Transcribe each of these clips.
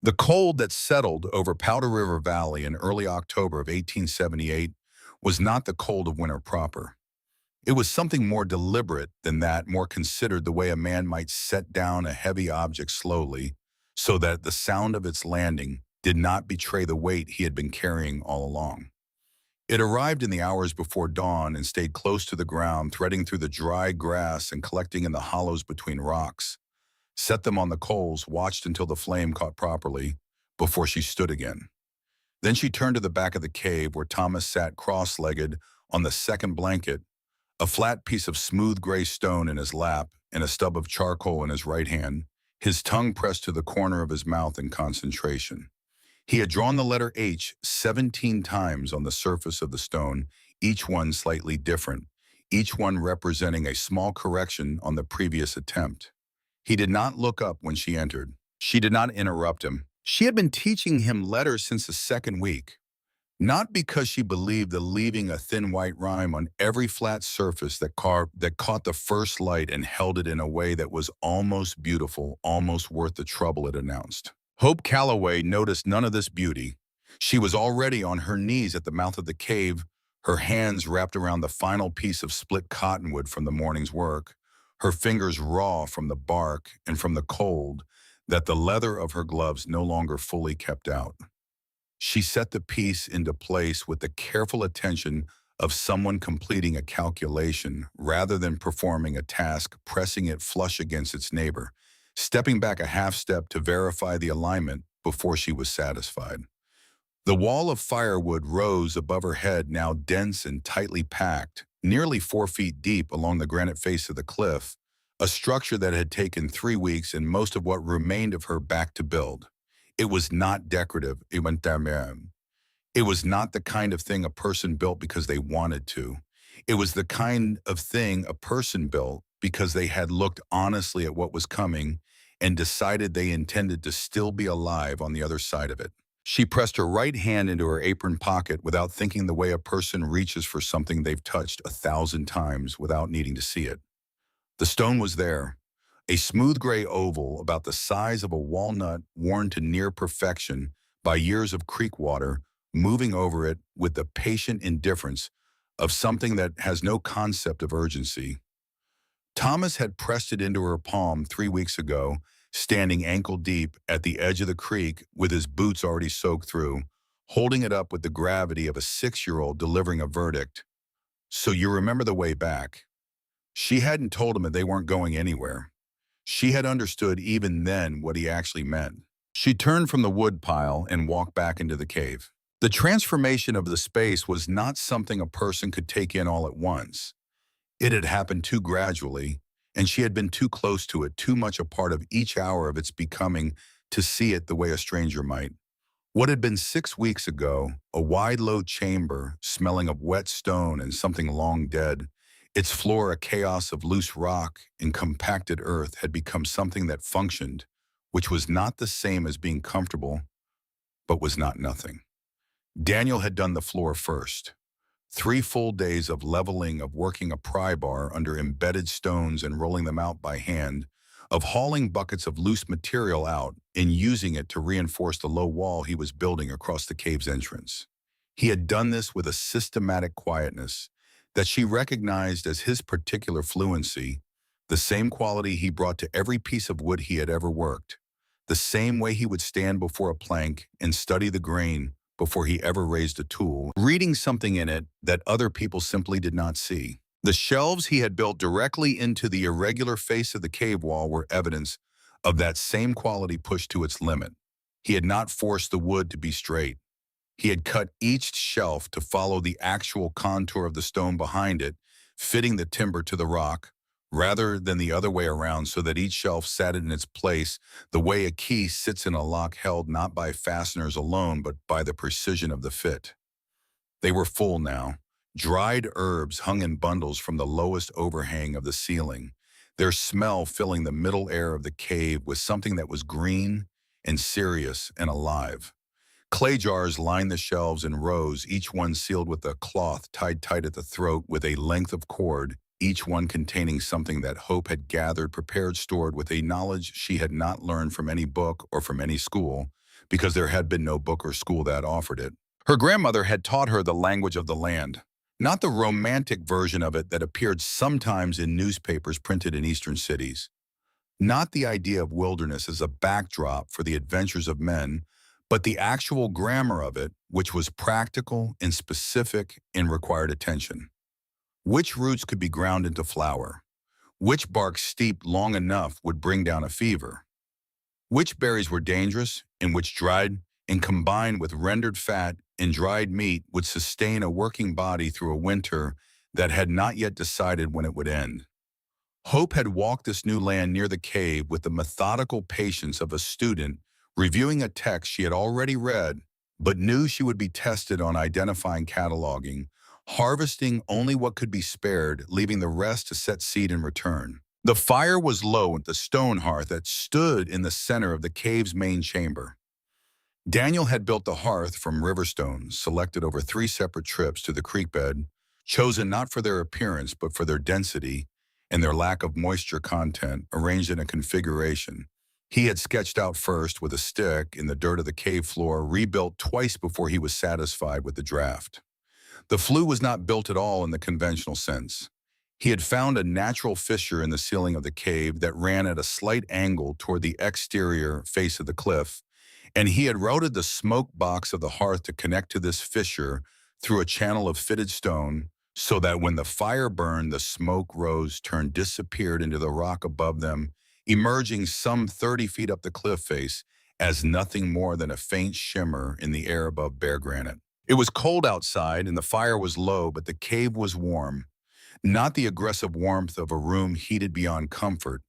The cold that settled over Powder River Valley in early October of 1878 was not the cold of winter proper. It was something more deliberate than that, more considered, the way a man might set down a heavy object slowly so that the sound of its landing did not betray the weight he had been carrying all along. It arrived in the hours before dawn and stayed close to the ground, threading through the dry grass and collecting in the hollows between rocks. Set them on the coals, watched until the flame caught properly, before she stood again. Then she turned to the back of the cave where Thomas sat cross-legged on the second blanket, a flat piece of smooth gray stone in his lap and a stub of charcoal in his right hand, his tongue pressed to the corner of his mouth in concentration. He had drawn the letter H 17 times on the surface of the stone, each one slightly different, each one representing a small correction on the previous attempt. He did not look up when she entered. She did not interrupt him. She had been teaching him letters since the second week, not because she believed that leaving a thin white rime on every flat surface that caught the first light and held it in a way that was almost beautiful, almost worth the trouble, it announced. Hope Calloway noticed none of this beauty. She was already on her knees at the mouth of the cave, her hands wrapped around the final piece of split cottonwood from the morning's work, her fingers raw from the bark and from the cold that the leather of her gloves no longer fully kept out. She set the piece into place with the careful attention of someone completing a calculation rather than performing a task, pressing it flush against its neighbor, stepping back a half step to verify the alignment before she was satisfied. The wall of firewood rose above her head, now dense and tightly packed, nearly 4 feet deep along the granite face of the cliff, a structure that had taken 3 weeks and most of what remained of her back to build. It was not decorative. It was not the kind of thing a person built because they wanted to. It was the kind of thing a person built because they had looked honestly at what was coming and decided they intended to still be alive on the other side of it. She pressed her right hand into her apron pocket without thinking, the way a person reaches for something they've touched 1,000 times without needing to see it. The stone was there, a smooth gray oval about the size of a walnut, worn to near perfection by years of creek water, moving over it with the patient indifference of something that has no concept of urgency. Thomas had pressed it into her palm 3 weeks ago, standing ankle deep at the edge of the creek with his boots already soaked through, holding it up with the gravity of a 6-year-old delivering a verdict. So you remember the way back. She hadn't told him that they weren't going anywhere. She had understood even then what he actually meant. She turned from the wood pile and walked back into the cave. The transformation of the space was not something a person could take in all at once. It had happened too gradually, and she had been too close to it, too much a part of each hour of its becoming, to see it the way a stranger might. What had been 6 weeks ago, a wide, low chamber smelling of wet stone and something long dead, its floor a chaos of loose rock and compacted earth, had become something that functioned, which was not the same as being comfortable, but was not nothing. Daniel had done the floor first. 3 full days of leveling, of working a pry bar under embedded stones and rolling them out by hand, of hauling buckets of loose material out and using it to reinforce the low wall he was building across the cave's entrance. He had done this with a systematic quietness that she recognized as his particular fluency, the same quality he brought to every piece of wood he had ever worked, the same way he would stand before a plank and study the grain before he ever raised a tool, reading something in it that other people simply did not see. The shelves he had built directly into the irregular face of the cave wall were evidence of that same quality pushed to its limit. He had not forced the wood to be straight. He had cut each shelf to follow the actual contour of the stone behind it, fitting the timber to the rock, rather than the other way around, so that each shelf sat in its place the way a key sits in a lock, held not by fasteners alone, but by the precision of the fit. They were full now. Dried herbs hung in bundles from the lowest overhang of the ceiling, their smell filling the middle air of the cave with something that was green and serious and alive. Clay jars lined the shelves in rows, each one sealed with a cloth tied tight at the throat with a length of cord, each one containing something that Hope had gathered, prepared, stored with a knowledge she had not learned from any book or from any school, because there had been no book or school that offered it. Her grandmother had taught her the language of the land, not the romantic version of it that appeared sometimes in newspapers printed in eastern cities. Not the idea of wilderness as a backdrop for the adventures of men, but the actual grammar of it, which was practical and specific and required attention. Which roots could be ground into flour? Which bark steeped long enough would bring down a fever? Which berries were dangerous and which dried and combined with rendered fat and dried meat would sustain a working body through a winter that had not yet decided when it would end? Hope had walked this new land near the cave with the methodical patience of a student reviewing a text she had already read, but knew she would be tested on identifying cataloging, harvesting only what could be spared, leaving the rest to set seed in return. The fire was low at the stone hearth that stood in the center of the cave's main chamber. Daniel had built the hearth from river stones, selected over 3 separate trips to the creek bed, chosen not for their appearance but for their density and their lack of moisture content, arranged in a configuration he had sketched out first with a stick in the dirt of the cave floor, rebuilt twice before he was satisfied with the draft. The flue was not built at all in the conventional sense. He had found a natural fissure in the ceiling of the cave that ran at a slight angle toward the exterior face of the cliff, and he had routed the smoke box of the hearth to connect to this fissure through a channel of fitted stone, so that when the fire burned, the smoke rose, turned, disappeared into the rock above them, emerging some 30 feet up the cliff face as nothing more than a faint shimmer in the air above bare granite. It was cold outside and the fire was low, but the cave was warm. Not the aggressive warmth of a room heated beyond comfort,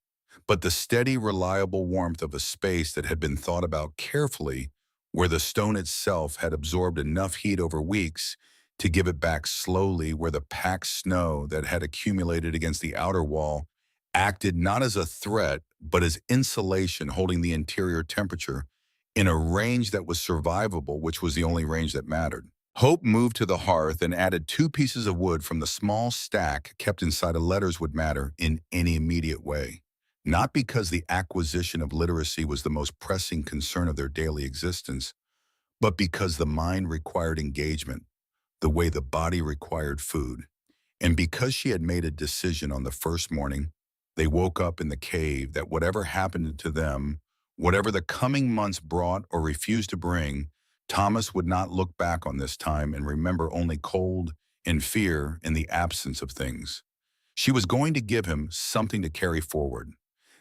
but the steady, reliable warmth of a space that had been thought about carefully, where the stone itself had absorbed enough heat over weeks to give it back slowly, where the packed snow that had accumulated against the outer wall acted not as a threat, but as insulation holding the interior temperature in a range that was survivable, which was the only range that mattered. Hope moved to the hearth and added 2 pieces of wood from the small stack kept inside of letters would matter in any immediate way. Not because the acquisition of literacy was the most pressing concern of their daily existence, but because the mind required engagement, the way the body required food. And because she had made a decision on the first morning, they woke up in the cave that whatever happened to them, whatever the coming months brought or refused to bring, Thomas would not look back on this time and remember only cold and fear in the absence of things. She was going to give him something to carry forward.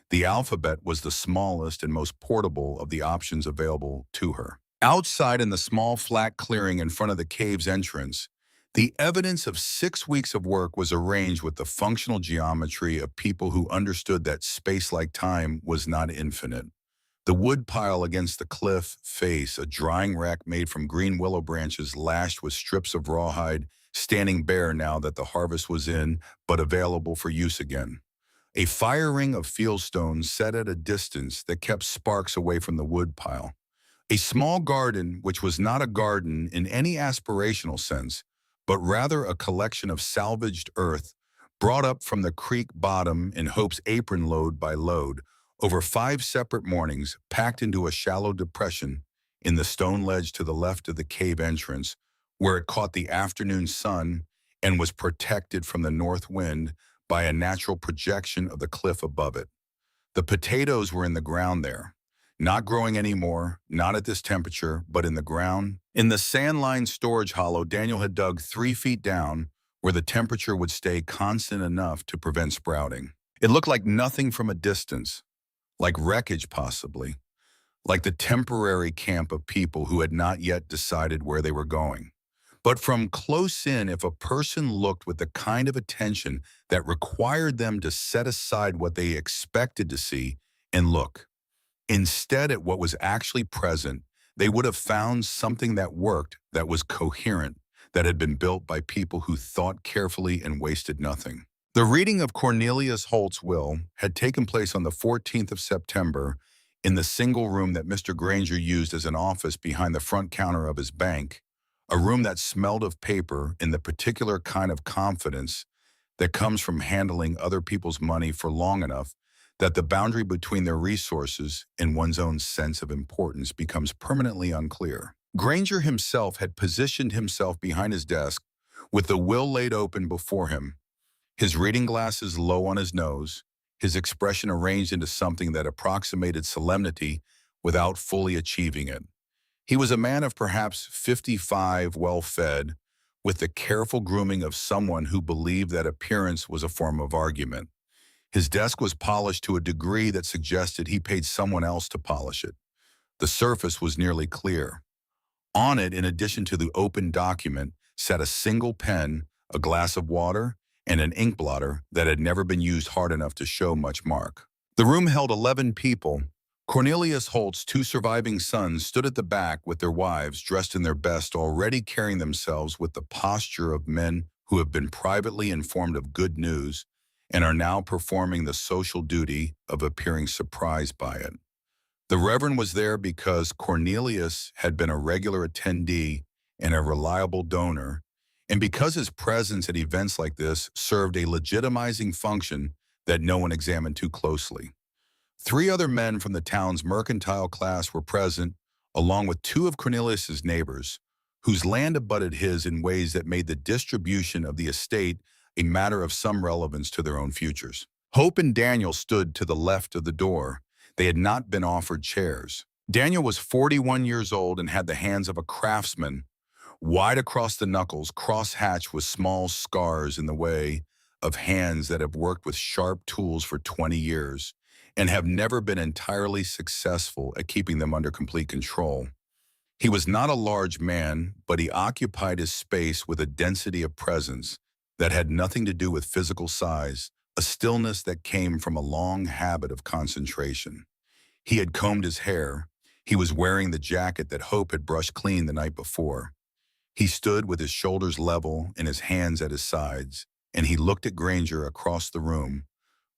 The alphabet was the smallest and most portable of the options available to her. Outside in the small flat clearing in front of the cave's entrance, the evidence of 6 weeks of work was arranged with the functional geometry of people who understood that space like time was not infinite. The wood pile against the cliff face, a drying rack made from green willow branches lashed with strips of rawhide, standing bare now that the harvest was in, but available for use again. A fire ring of fieldstones set at a distance that kept sparks away from the wood pile. A small garden, which was not a garden in any aspirational sense, but rather a collection of salvaged earth brought up from the creek bottom in Hope's apron load by load, over 5 separate mornings, packed into a shallow depression in the stone ledge to the left of the cave entrance, where it caught the afternoon sun and was protected from the north wind by a natural projection of the cliff above it. The potatoes were in the ground there, not growing anymore, not at this temperature, but in the ground. In the sand-lined storage hollow Daniel had dug 3 feet down, where the temperature would stay constant enough to prevent sprouting. It looked like nothing from a distance, like wreckage possibly, like the temporary camp of people who had not yet decided where they were going. But from close in, if a person looked with the kind of attention that required them to set aside what they expected to see and look, instead at what was actually present, they would have found something that worked, that was coherent, that had been built by people who thought carefully and wasted nothing. The reading of Cornelius Holt's will had taken place on the 14th of September in the single room that Mr. Granger used as an office behind the front counter of his bank, a room that smelled of paper in the particular kind of confidence that comes from handling other people's money for long enough that the boundary between their resources and one's own sense of importance becomes permanently unclear. Granger himself had positioned himself behind his desk with the will laid open before him, his reading glasses low on his nose, his expression arranged into something that approximated solemnity without fully achieving it. He was a man of perhaps 55, well-fed, with the careful grooming of someone who believed that appearance was a form of argument. His desk was polished to a degree that suggested he paid someone else to polish it. The surface was nearly clear. On it, in addition to the open document, sat a single pen, a glass of water, and an ink blotter that had never been used hard enough to show much mark. The room held 11 people. Cornelius Holt's two surviving sons stood at the back with their wives dressed in their best, already carrying themselves with the posture of men who have been privately informed of good news and are now performing the social duty of appearing surprised by it. The Reverend was there because Cornelius had been a regular attendee and a reliable donor, and because his presence at events like this served a legitimizing function that no one examined too closely. 3 other men from the town's mercantile class were present, along with 2 of Cornelius's neighbors, whose land abutted his in ways that made the distribution of the estate a matter of some relevance to their own futures. Hope and Daniel stood to the left of the door. They had not been offered chairs. Daniel was 41 years old and had the hands of a craftsman, wide across the knuckles, cross-hatched with small scars in the way of hands that have worked with sharp tools for 20 years and have never been entirely successful at keeping them under complete control. He was not a large man, but he occupied his space with a density of presence that had nothing to do with physical size, a stillness that came from a long habit of concentration. He had combed his hair. He was wearing the jacket that Hope had brushed clean the night before. He stood with his shoulders level and his hands at his sides, and he looked at Granger across the room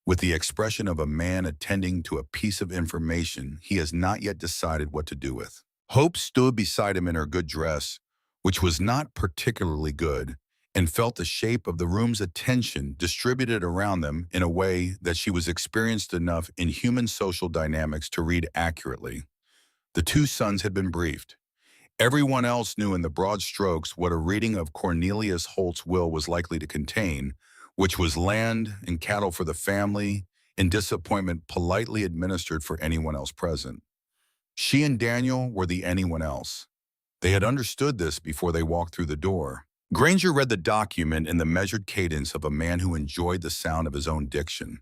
with the expression of a man attending to a piece of information he has not yet decided what to do with. Hope stood beside him in her good dress, which was not particularly good, and felt the shape of the room's attention distributed around them in a way that she was experienced enough in human social dynamics to read accurately. The 2 sons had been briefed. Everyone else knew in the broad strokes what a reading of Cornelius Holt's will was likely to contain, which was land and cattle for the family and disappointment politely administered for anyone else present. She and Daniel were the anyone else. They had understood this before they walked through the door. Granger read the document in the measured cadence of a man who enjoyed the sound of his own diction.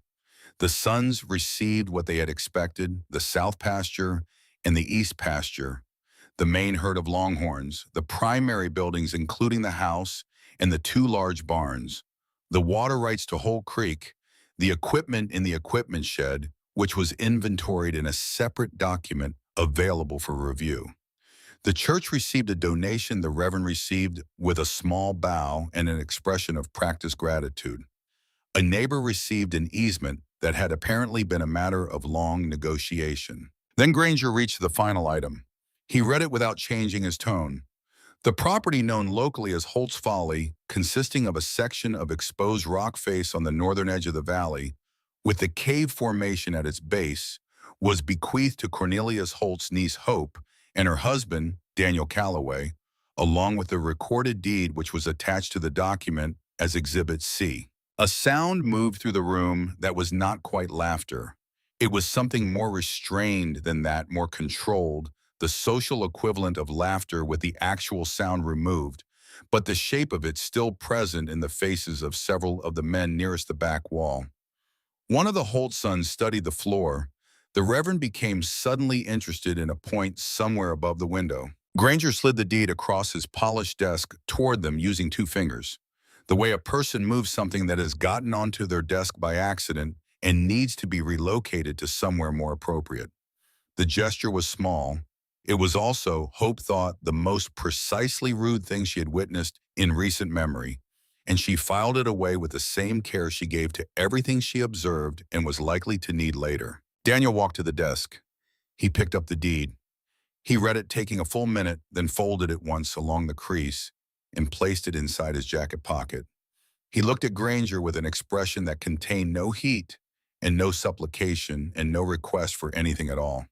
The sons received what they had expected: the south pasture and the east pasture, the main herd of longhorns, the primary buildings including the house and the 2 large barns, the water rights to Whole Creek, the equipment in the equipment shed, which was inventoried in a separate document available for review. The church received a donation the Reverend received with a small bow and an expression of practiced gratitude. A neighbor received an easement that had apparently been a matter of long negotiation. Then Granger reached the final item. He read it without changing his tone. The property known locally as Holtz Folly, consisting of a section of exposed rock face on the northern edge of the valley, with the cave formation at its base, was bequeathed to Cornelius Holt's niece Hope and her husband, Daniel Calloway, along with the recorded deed which was attached to the document as Exhibit C. A sound moved through the room that was not quite laughter. It was something more restrained than that, more controlled, the social equivalent of laughter with the actual sound removed, but the shape of it still present in the faces of several of the men nearest the back wall. One of the Holt sons studied the floor. The Reverend became suddenly interested in a point somewhere above the window. Granger slid the deed across his polished desk toward them using 2 fingers, the way a person moves something that has gotten onto their desk by accident and needs to be relocated to somewhere more appropriate. The gesture was small. It was also, Hope thought, the most precisely rude thing she had witnessed in recent memory, and she filed it away with the same care she gave to everything she observed and was likely to need later. Daniel walked to the desk. He picked up the deed. He read it, taking a full minute, then folded it once along the crease and placed it inside his jacket pocket. He looked at Granger with an expression that contained no heat and no supplication and no request for anything at all.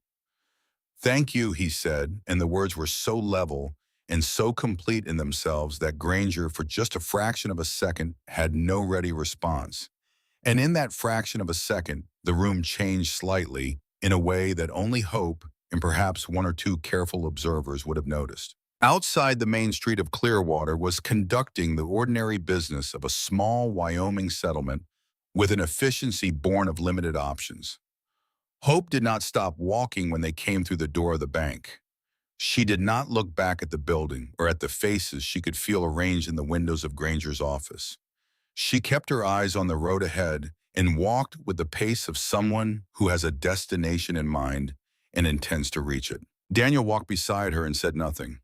"Thank you," he said, and the words were so level and so complete in themselves that Granger, for just a fraction of a second, had no ready response. And in that fraction of a second, the room changed slightly in a way that only Hope and perhaps one or two careful observers would have noticed. Outside the main street of Clearwater was conducting the ordinary business of a small Wyoming settlement with an efficiency born of limited options. Hope did not stop walking when they came through the door of the bank. She did not look back at the building or at the faces she could feel arranged in the windows of Granger's office. She kept her eyes on the road ahead and walked with the pace of someone who has a destination in mind and intends to reach it. Daniel walked beside her and said nothing.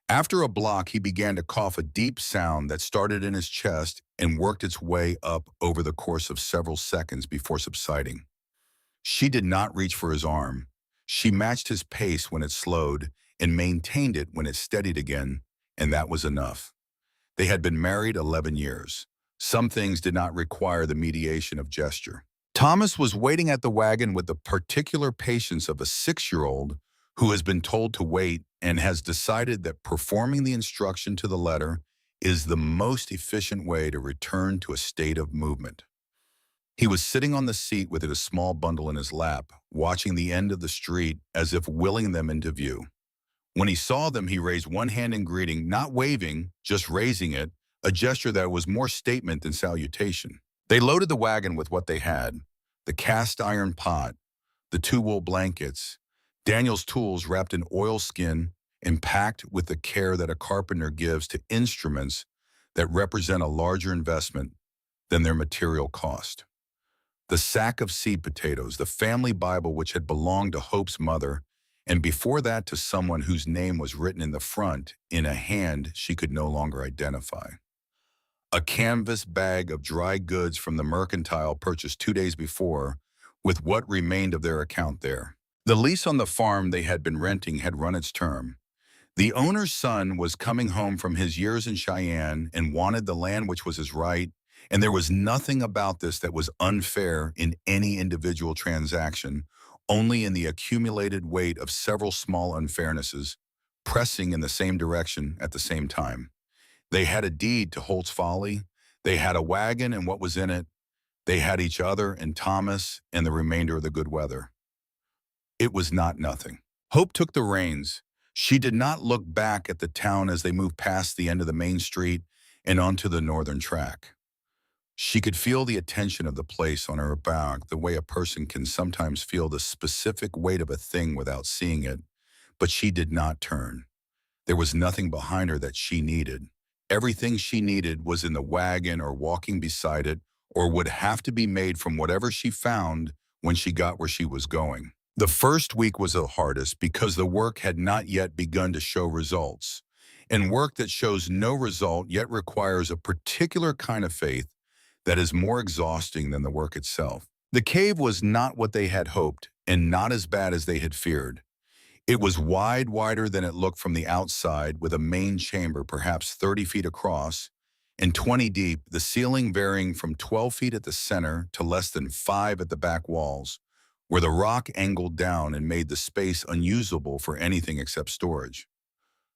After a block, he began to cough a deep sound that started in his chest and worked its way up over the course of several seconds before subsiding. She did not reach for his arm. She matched his pace when it slowed and maintained it when it steadied again, and that was enough. They had been married 11 years. Some things did not require the mediation of gesture. Thomas was waiting at the wagon with the particular patience of a 6-year-old who has been told to wait and has decided that performing the instruction to the letter is the most efficient way to return to a state of movement. He was sitting on the seat with a small bundle in his lap, watching the end of the street as if willing them into view. When he saw them, he raised one hand in greeting, not waving, just raising it, a gesture that was more statement than salutation. They loaded the wagon with what they had: the cast iron pot, the 2 wool blankets, Daniel's tools wrapped in oilskin and packed with the care that a carpenter gives to instruments that represent a larger investment than their material cost. The sack of seed potatoes, the family Bible which had belonged to Hope's mother, and before that to someone whose name was written in the front in a hand she could no longer identify. A canvas bag of dry goods from the mercantile purchased 2 days before, with what remained of their account there. The lease on the farm they had been renting had run its term. The owner's son was coming home from his years in Cheyenne and wanted the land which was his right, and there was nothing about this that was unfair in any individual transaction, only in the accumulated weight of several small unfairnesses, pressing in the same direction at the same time. They had a deed to Holtz Folly. They had a wagon and what was in it. They had each other and Thomas and the remainder of the good weather. It was not nothing. Hope took the reins. She did not look back at the town as they moved past the end of the main street and onto the northern track. She could feel the attention of the place on her back, the way a person can sometimes feel the specific weight of a thing without seeing it, but she did not turn. There was nothing behind her that she needed. Everything she needed was in the wagon or walking beside it, or would have to be made from whatever she found when she got where she was going. The first week was the hardest because the work had not yet begun to show results, and work that shows no result yet requires a particular kind of faith that is more exhausting than the work itself. The cave was not what they had hoped, and not as bad as they had feared. It was wider than it looked from the outside, with a main chamber perhaps 30 feet across and 20 deep, the ceiling varying from 12 feet at the center to less than 5 at the back walls, where the rock angled down and made the space unusable for anything except storage.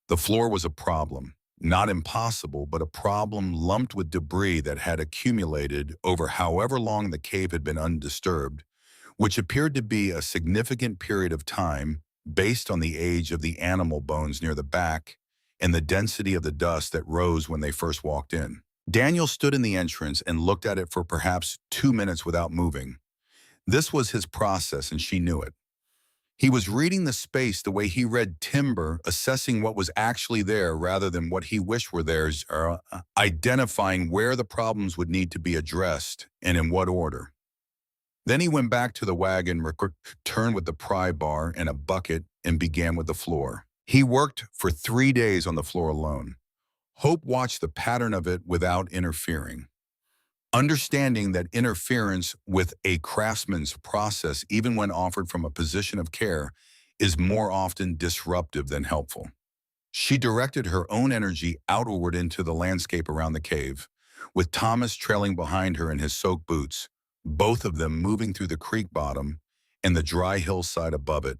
The floor was a problem, not impossible, but a problem lumped with debris that had accumulated over however long the cave had been undisturbed, which appeared to be a significant period of time based on the age of the animal bones near the back and the density of the dust that rose when they first walked in. Daniel stood in the entrance and looked at it for perhaps 2 minutes without moving. This was his process, and she knew it. He was reading the space the way he read timber, assessing what was actually there rather than what he wished were theirs, or identifying where the problems would need to be addressed and in what order. Then he went back to the wagon, returned with the pry bar and a bucket, and began with the floor. He worked for 3 days on the floor alone. Hope watched the pattern of it without interfering. Understanding that interference with a craftsman's process, even when offered from a position of care, is more often disruptive than helpful. She directed her own energy outward into the landscape around the cave, with Thomas trailing behind her in his soaked boots, both of them moving through the creek bottom and the dry hillside above it,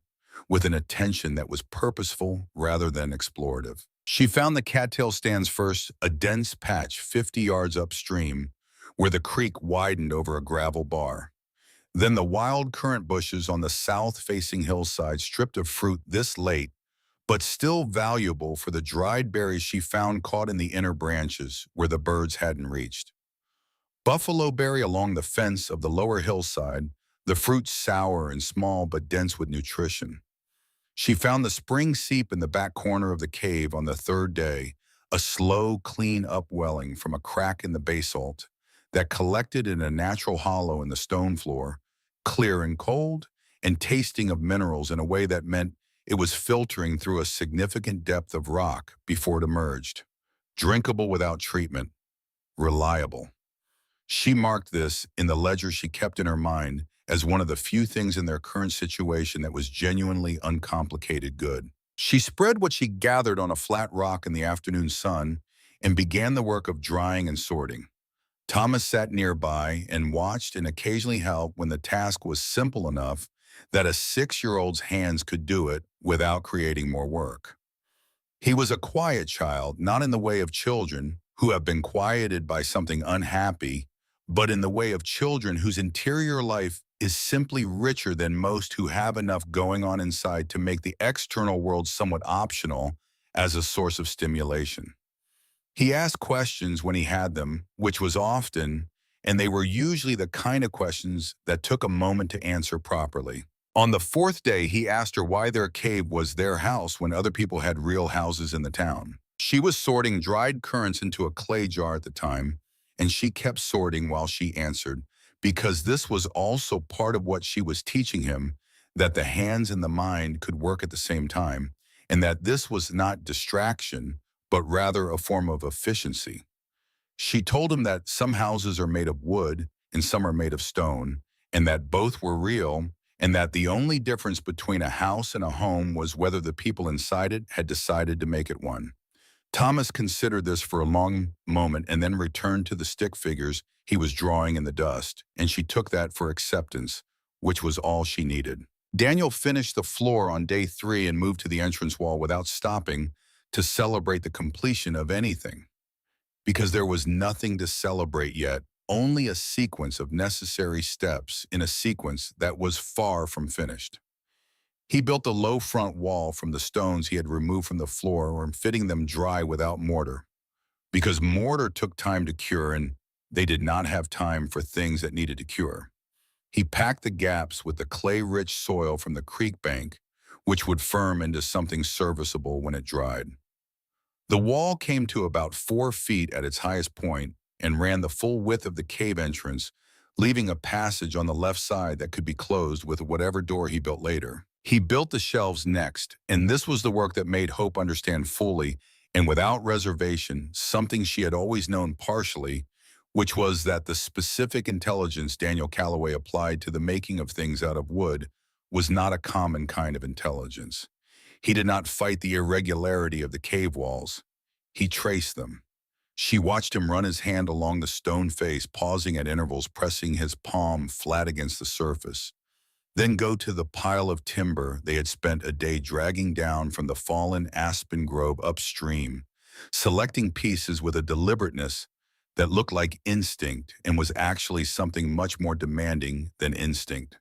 with an attention that was purposeful rather than explorative. She found the cattail stands first, a dense patch 50 yards upstream, where the creek widened over a gravel bar. Then the wild currant bushes on the south-facing hillside, stripped of fruit this late, but still valuable for the dried berries she found caught in the inner branches where the birds hadn't reached. Buffalo berry along the fence of the lower hillside, the fruit sour and small but dense with nutrition. She found the spring seep in the back corner of the cave on the third day, a slow, clean upwelling from a crack in the basalt that collected in a natural hollow in the stone floor, clear and cold, and tasting of minerals in a way that meant it was filtering through a significant depth of rock before it emerged. Drinkable without treatment, reliable. She marked this in the ledger she kept in her mind as one of the few things in their current situation that was genuinely uncomplicated good. She spread what she gathered on a flat rock in the afternoon sun and began the work of drying and sorting. Thomas sat nearby and watched and occasionally helped when the task was simple enough that a 6-year-old's hands could do it without creating more work. He was a quiet child, not in the way of children who have been quieted by something unhappy, but in the way of children whose interior life is simply richer than most who have enough going on inside to make the external world somewhat optional as a source of stimulation. He asked questions when he had them, which was often, and they were usually the kind of questions that took a moment to answer properly. On the fourth day, he asked her why their cave was their house when other people had real houses in the town. She was sorting dried currants into a clay jar at the time, and she kept sorting while she answered, because this was also part of what she was teaching him, that the hands and the mind could work at the same time, and that this was not distraction, but rather a form of efficiency. She told him that some houses are made of wood and some are made of stone, and that both were real, and that the only difference between a house and a home was whether the people inside it had decided to make it one. Thomas considered this for a long moment and then returned to the stick figures he was drawing in the dust, and she took that for acceptance, which was all she needed. Daniel finished the floor on day 3 and moved to the entrance wall without stopping to celebrate the completion of anything, because there was nothing to celebrate yet, only a sequence of necessary steps in a sequence that was far from finished. He built a low front wall from the stones he had removed from the floor and fitting them dry without mortar, because mortar took time to cure and they did not have time for things that needed to cure. He packed the gaps with the clay-rich soil from the creek bank, which would firm into something serviceable when it dried. The wall came to about 4 feet at its highest point and ran the full width of the cave entrance, leaving a passage on the left side that could be closed with whatever door he built later. He built the shelves next, and this was the work that made Hope understand fully and without reservation something she had always known partially, which was that the specific intelligence Daniel Calloway applied to the making of things out of wood was not a common kind of intelligence. He did not fight the irregularity of the cave walls. He traced them. She watched him run his hand along the stone face, pausing at intervals, pressing his palm flat against the surface. Then go to the pile of timber they had spent a day dragging down from the fallen aspen grove upstream, selecting pieces with a deliberateness that looked like instinct and was actually something much more demanding than instinct,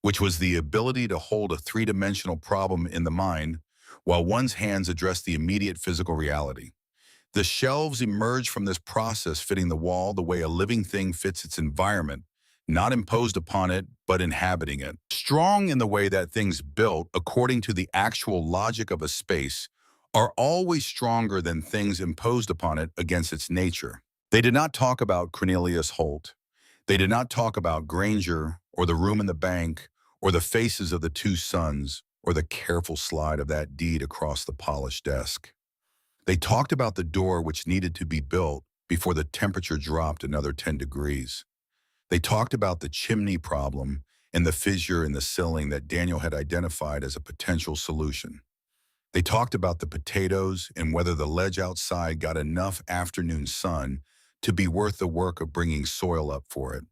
which was the ability to hold a 3-dimensional problem in the mind while one's hands addressed the immediate physical reality. The shelves emerged from this process, fitting the wall the way a living thing fits its environment, not imposed upon it, but inhabiting it. Strong in the way that things built according to the actual logic of a space are always stronger than things imposed upon it against its nature. They did not talk about Cornelius Holt. They did not talk about Granger or the room in the bank or the faces of the 2 sons or the careful slide of that deed across the polished desk. They talked about the door which needed to be built before the temperature dropped another 10 degrees. They talked about the chimney problem and the fissure in the ceiling that Daniel had identified as a potential solution. They talked about the potatoes and whether the ledge outside got enough afternoon sun to be worth the work of bringing soil up for it.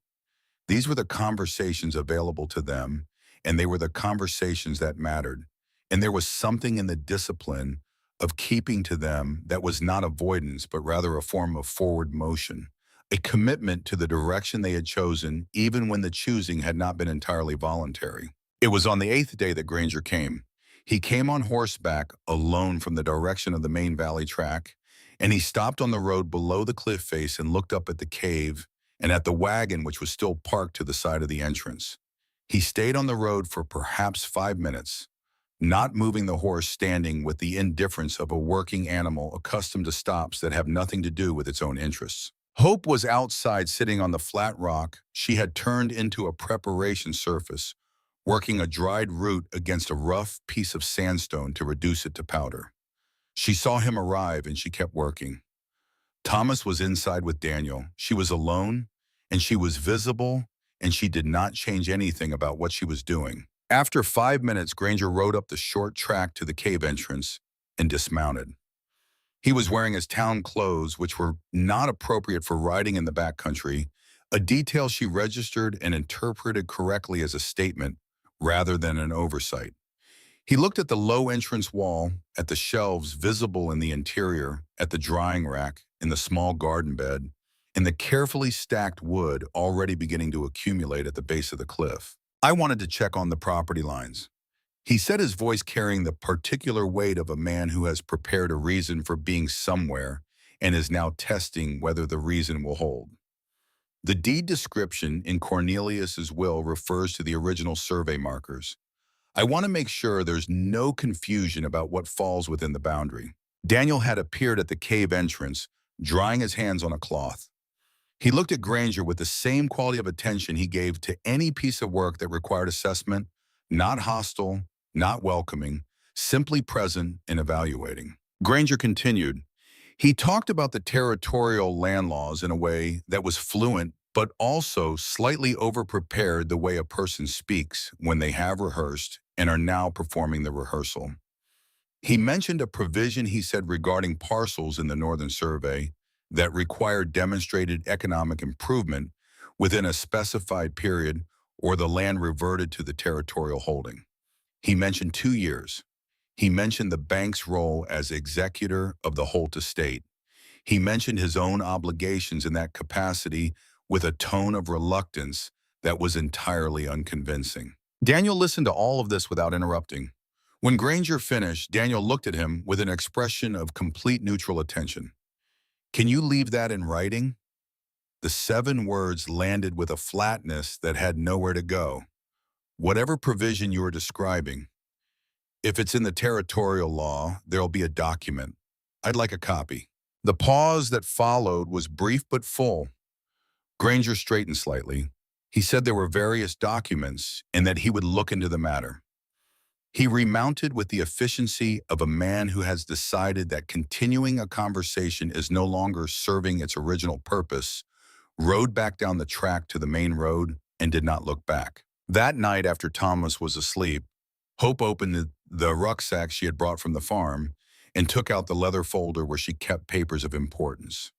These were the conversations available to them, and they were the conversations that mattered. And there was something in the discipline of keeping to them that was not avoidance, but rather a form of forward motion, a commitment to the direction they had chosen, even when the choosing had not been entirely voluntary. It was on the eighth day that Granger came. He came on horseback, alone from the direction of the main valley track, and he stopped on the road below the cliff face and looked up at the cave and at the wagon which was still parked to the side of the entrance. He stayed on the road for perhaps 5 minutes, not moving the horse, standing with the indifference of a working animal accustomed to stops that have nothing to do with its own interests. Hope was outside, sitting on the flat rock she had turned into a preparation surface, working a dried root against a rough piece of sandstone to reduce it to powder. She saw him arrive and she kept working. Thomas was inside with Daniel. She was alone, and she was visible, and she did not change anything about what she was doing. After 5 minutes, Granger rode up the short track to the cave entrance and dismounted. He was wearing his town clothes, which were not appropriate for riding in the backcountry, a detail she registered and interpreted correctly as a statement rather than an oversight. He looked at the low entrance wall, at the shelves visible in the interior, at the drying rack, in the small garden bed, in the carefully stacked wood already beginning to accumulate at the base of the cliff. I wanted to check on the property lines. He said, his voice carrying the particular weight of a man who has prepared a reason for being somewhere and is now testing whether the reason will hold. The deed description in Cornelius's will refers to the original survey markers. I want to make sure there's no confusion about what falls within the boundary. Daniel had appeared at the cave entrance, drying his hands on a cloth. He looked at Granger with the same quality of attention he gave to any piece of work that required assessment, not hostile, not welcoming, simply present and evaluating. Granger continued. He talked about the territorial land laws in a way that was fluent, but also slightly overprepared, the way a person speaks when they have rehearsed and are now performing the rehearsal. He mentioned a provision, he said, regarding parcels in the Northern Survey that required demonstrated economic improvement within a specified period, or the land reverted to the territorial holding. He mentioned 2 years. He mentioned the bank's role as executor of the Holtz estate. He mentioned his own obligations in that capacity with a tone of reluctance that was entirely unconvincing. Daniel listened to all of this without interrupting. When Granger finished, Daniel looked at him with an expression of complete neutral attention. "Can you leave that in writing?" The 7 words landed with a flatness that had nowhere to go. "Whatever provision you are describing, if it's in the territorial law, there'll be a document. I'd like a copy." The pause that followed was brief but full. Granger straightened slightly. He said there were various documents and that he would look into the matter. He remounted with the efficiency of a man who has decided that continuing a conversation is no longer serving its original purpose, rode back down the track to the main road, and did not look back. That night, after Thomas was asleep, Hope opened the rucksack she had brought from the farm and took out the leather folder where she kept papers of importance.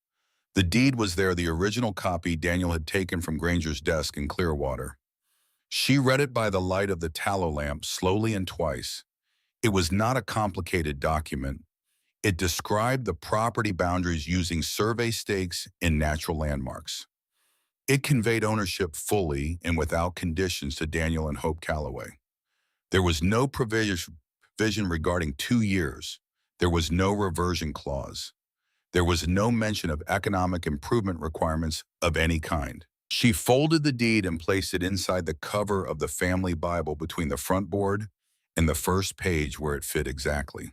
The deed was there, the original copy Daniel had taken from Granger's desk in Clearwater. She read it by the light of the tallow lamp, slowly and twice. It was not a complicated document. It described the property boundaries using survey stakes and natural landmarks. It conveyed ownership fully and without conditions to Daniel and Hope Calloway. There was no provision regarding 2 years. There was no reversion clause. There was no mention of economic improvement requirements of any kind. She folded the deed and placed it inside the cover of the family Bible between the front board and the first page, where it fit exactly.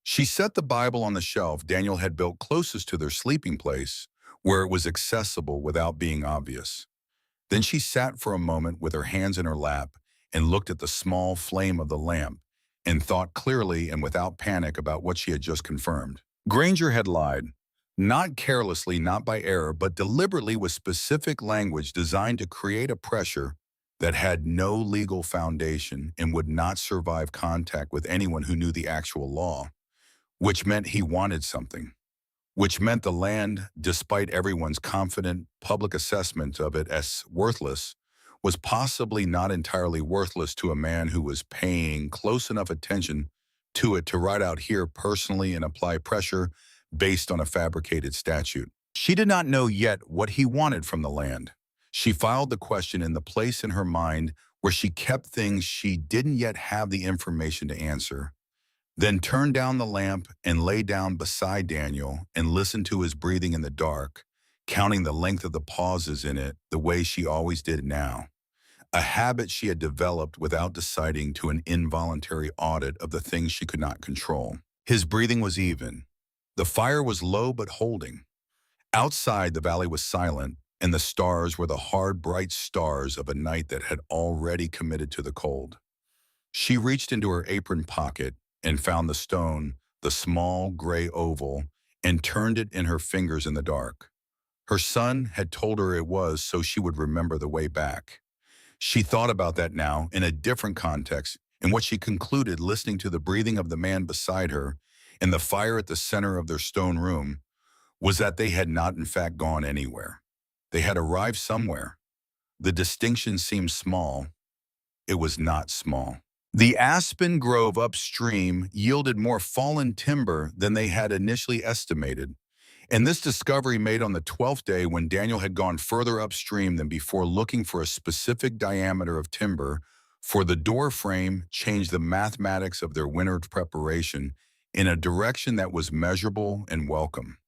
She set the Bible on the shelf Daniel had built closest to their sleeping place, where it was accessible without being obvious. Then she sat for a moment with her hands in her lap and looked at the small flame of the lamp and thought clearly and without panic about what she had just confirmed. Granger had lied. Not carelessly, not by error, but deliberately, with specific language designed to create a pressure that had no legal foundation and would not survive contact with anyone who knew the actual law, which meant he wanted something. which meant the land, despite everyone's confident public assessment of it as worthless, was possibly not entirely worthless to a man who was paying close enough attention to it to ride out here personally and apply pressure based on a fabricated statute. She did not know yet what he wanted from the land. She filed the question in the place in her mind where she kept things she didn't yet have the information to answer, then turned down the lamp and lay down beside Daniel and listened to his breathing in the dark, counting the length of the pauses in it the way she always did now, a habit she had developed without deciding to an involuntary audit of the things she could not control. His breathing was even. The fire was low but holding. Outside, the valley was silent, and the stars were the hard, bright stars of a night that had already committed to the cold. She reached into her apron pocket and found the stone, the small gray oval, and turned it in her fingers in the dark. Her son had told her it was so she would remember the way back. She thought about that now in a different context, and what she concluded listening to the breathing of the man beside her and the fire at the center of their stone room was that they had not in fact gone anywhere. They had arrived somewhere. The distinction seemed small. It was not small. The aspen grove upstream yielded more fallen timber than they had initially estimated, and this discovery made on the 12th day when Daniel had gone further upstream than before looking for a specific diameter of timber for the door frame changed the mathematics of their winter preparation in a direction that was measurable and welcome.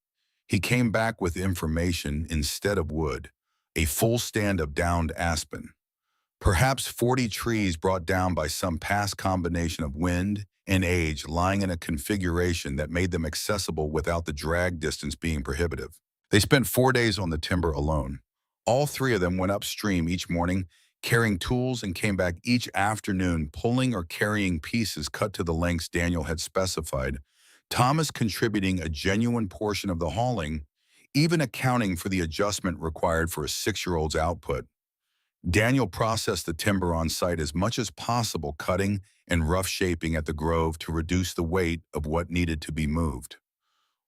He came back with information instead of wood, a full stand of downed aspen. Perhaps 40 trees brought down by some past combination of wind and age lying in a configuration that made them accessible without the drag distance being prohibitive. They spent 4 days on the timber alone. All three of them went upstream each morning, carrying tools, and came back each afternoon pulling or carrying pieces cut to the lengths Daniel had specified, Thomas contributing a genuine portion of the hauling, even accounting for the adjustment required for a 6-year-old's output. Daniel processed the timber on site as much as possible, cutting and rough shaping at the grove to reduce the weight of what needed to be moved.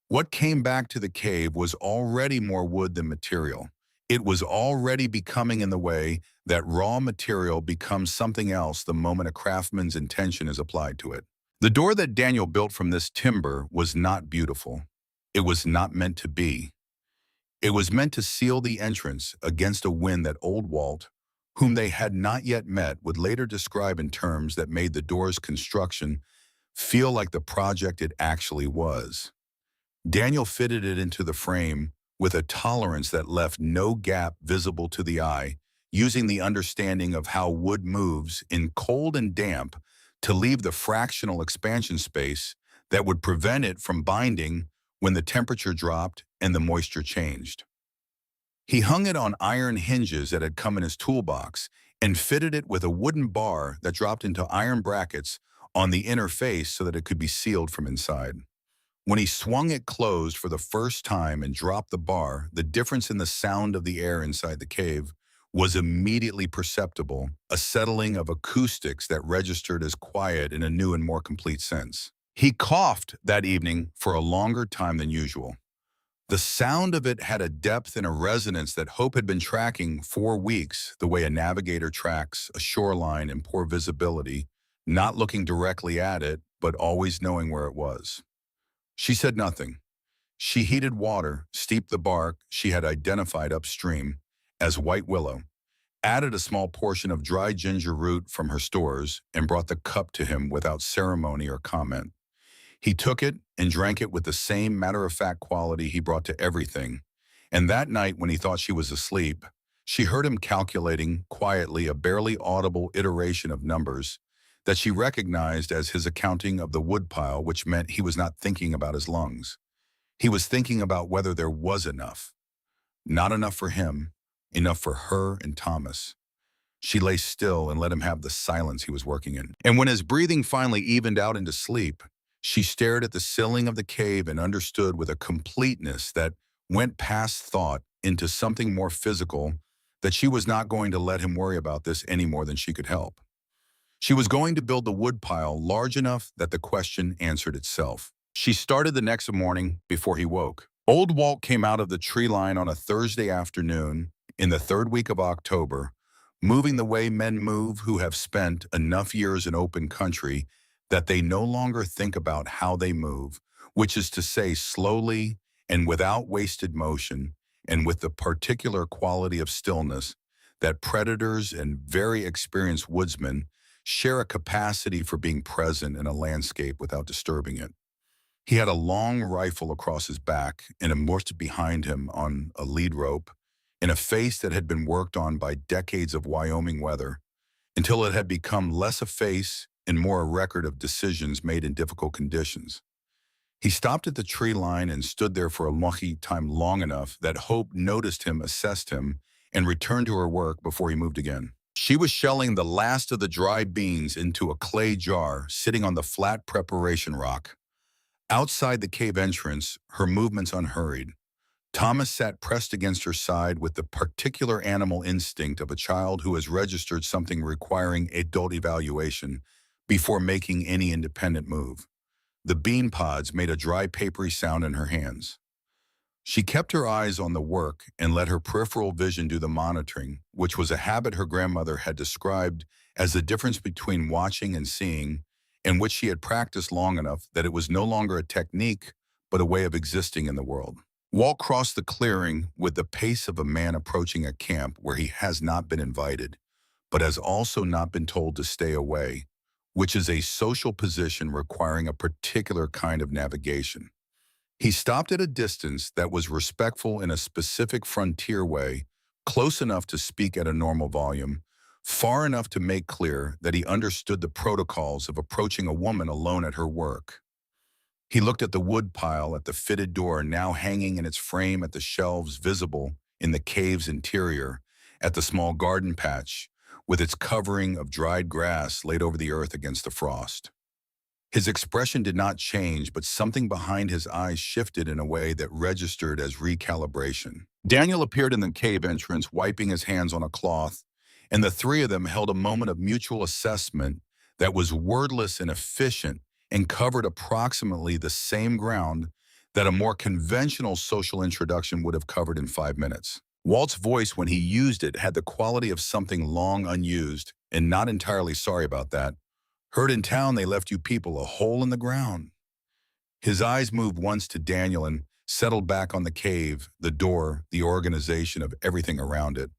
What came back to the cave was already more wood than material. It was already becoming in the way that raw material becomes something else the moment a craftsman's intention is applied to it. The door that Daniel built from this timber was not beautiful. It was not meant to be. It was meant to seal the entrance against a wind that old Walt, whom they had not yet met, would later describe in terms that made the door's construction feel like the project it actually was. Daniel fitted it into the frame with a tolerance that left no gap visible to the eye, using the understanding of how wood moves in cold and damp to leave the fractional expansion space that would prevent it from binding when the temperature dropped and the moisture changed. He hung it on iron hinges that had come in his toolbox and fitted it with a wooden bar that dropped into iron brackets on the inner face so that it could be sealed from inside. When he swung it closed for the first time and dropped the bar, the difference in the sound of the air inside the cave was immediately perceptible, a settling of acoustics that registered as quiet in a new and more complete sense. He coughed that evening for a longer time than usual. The sound of it had a depth and a resonance that Hope had been tracking for weeks, the way a navigator tracks a shoreline in poor visibility, not looking directly at it, but always knowing where it was. She said nothing. She heated water, steeped the bark she had identified upstream as white willow, added a small portion of dry ginger root from her stores, and brought the cup to him without ceremony or comment. He took it and drank it with the same matter-of-fact quality he brought to everything, and that night when he thought she was asleep, she heard him calculating quietly a barely audible iteration of numbers that she recognized as his accounting of the woodpile, which meant he was not thinking about his lungs. He was thinking about whether there was enough. Not enough for him, enough for her and Thomas. She lay still and let him have the silence he was working in. And when his breathing finally evened out into sleep, she stared at the ceiling of the cave and understood with a completeness that went past thought into something more physical that she was not going to let him worry about this any more than she could help. She was going to build the woodpile large enough that the question answered itself. She started the next morning before he woke. Old Walt came out of the tree line on a Thursday afternoon in the third week of October, moving the way men move who have spent enough years in open country that they no longer think about how they move, which is to say slowly and without wasted motion and with the particular quality of stillness that predators and very experienced woodsmen share a capacity for being present in a landscape without disturbing it. He had a long rifle across his back and immersed behind him on a lead rope, in a face that had been worked on by decades of Wyoming weather, until it had become less a face and more a record of decisions made in difficult conditions. He stopped at the tree line and stood there for a lucky time long enough that Hope noticed him, assessed him, and returned to her work before he moved again. She was shelling the last of the dry beans into a clay jar sitting on the flat preparation rock. Outside the cave entrance, her movements unhurried. Thomas sat pressed against her side with the particular animal instinct of a child who has registered something requiring adult evaluation before making any independent move. The bean pods made a dry, papery sound in her hands. She kept her eyes on the work and let her peripheral vision do the monitoring, which was a habit her grandmother had described as the difference between watching and seeing, and which she had practiced long enough that it was no longer a technique, but a way of existing in the world. Walt crossed the clearing with the pace of a man approaching a camp where he has not been invited, but has also not been told to stay away, which is a social position requiring a particular kind of navigation. He stopped at a distance that was respectful in a specific frontier way, close enough to speak at a normal volume, far enough to make clear that he understood the protocols of approaching a woman alone at her work. He looked at the wood pile at the fitted door now hanging in its frame, at the shelves visible in the cave's interior, at the small garden patch with its covering of dried grass laid over the earth against the frost. His expression did not change, but something behind his eyes shifted in a way that registered as recalibration. Daniel appeared in the cave entrance, wiping his hands on a cloth, and the three of them held a moment of mutual assessment that was wordless and efficient and covered approximately the same ground that a more conventional social introduction would have covered in 5 minutes. Walt's voice, when he used it, had the quality of something long unused, and not entirely sorry about that. Heard in town they left you people a hole in the ground. His eyes moved once to Daniel and settled back on the cave, the door, the organization of everything around it.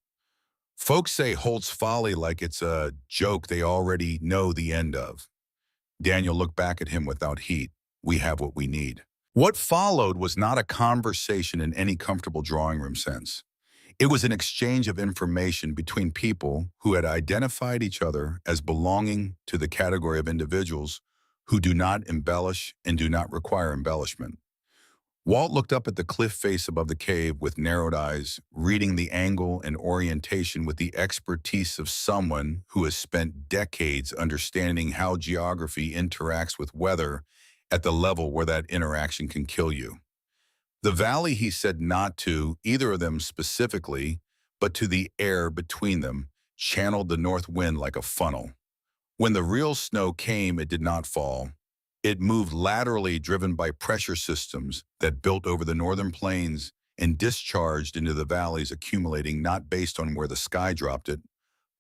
Folks say Holtz Folly like it's a joke they already know the end of. Daniel looked back at him without heat. We have what we need. What followed was not a conversation in any comfortable drawing room sense. It was an exchange of information between people who had identified each other as belonging to the category of individuals who do not embellish and do not require embellishment. Walt looked up at the cliff face above the cave with narrowed eyes, reading the angle and orientation with the expertise of someone who has spent decades understanding how geography interacts with weather at the level where that interaction can kill you. The valley, he said not to either of them specifically, but to the air between them, channeled the north wind like a funnel. When the real snow came, it did not fall. It moved laterally, driven by pressure systems that built over the northern plains and discharged into the valleys, accumulating not based on where the sky dropped it,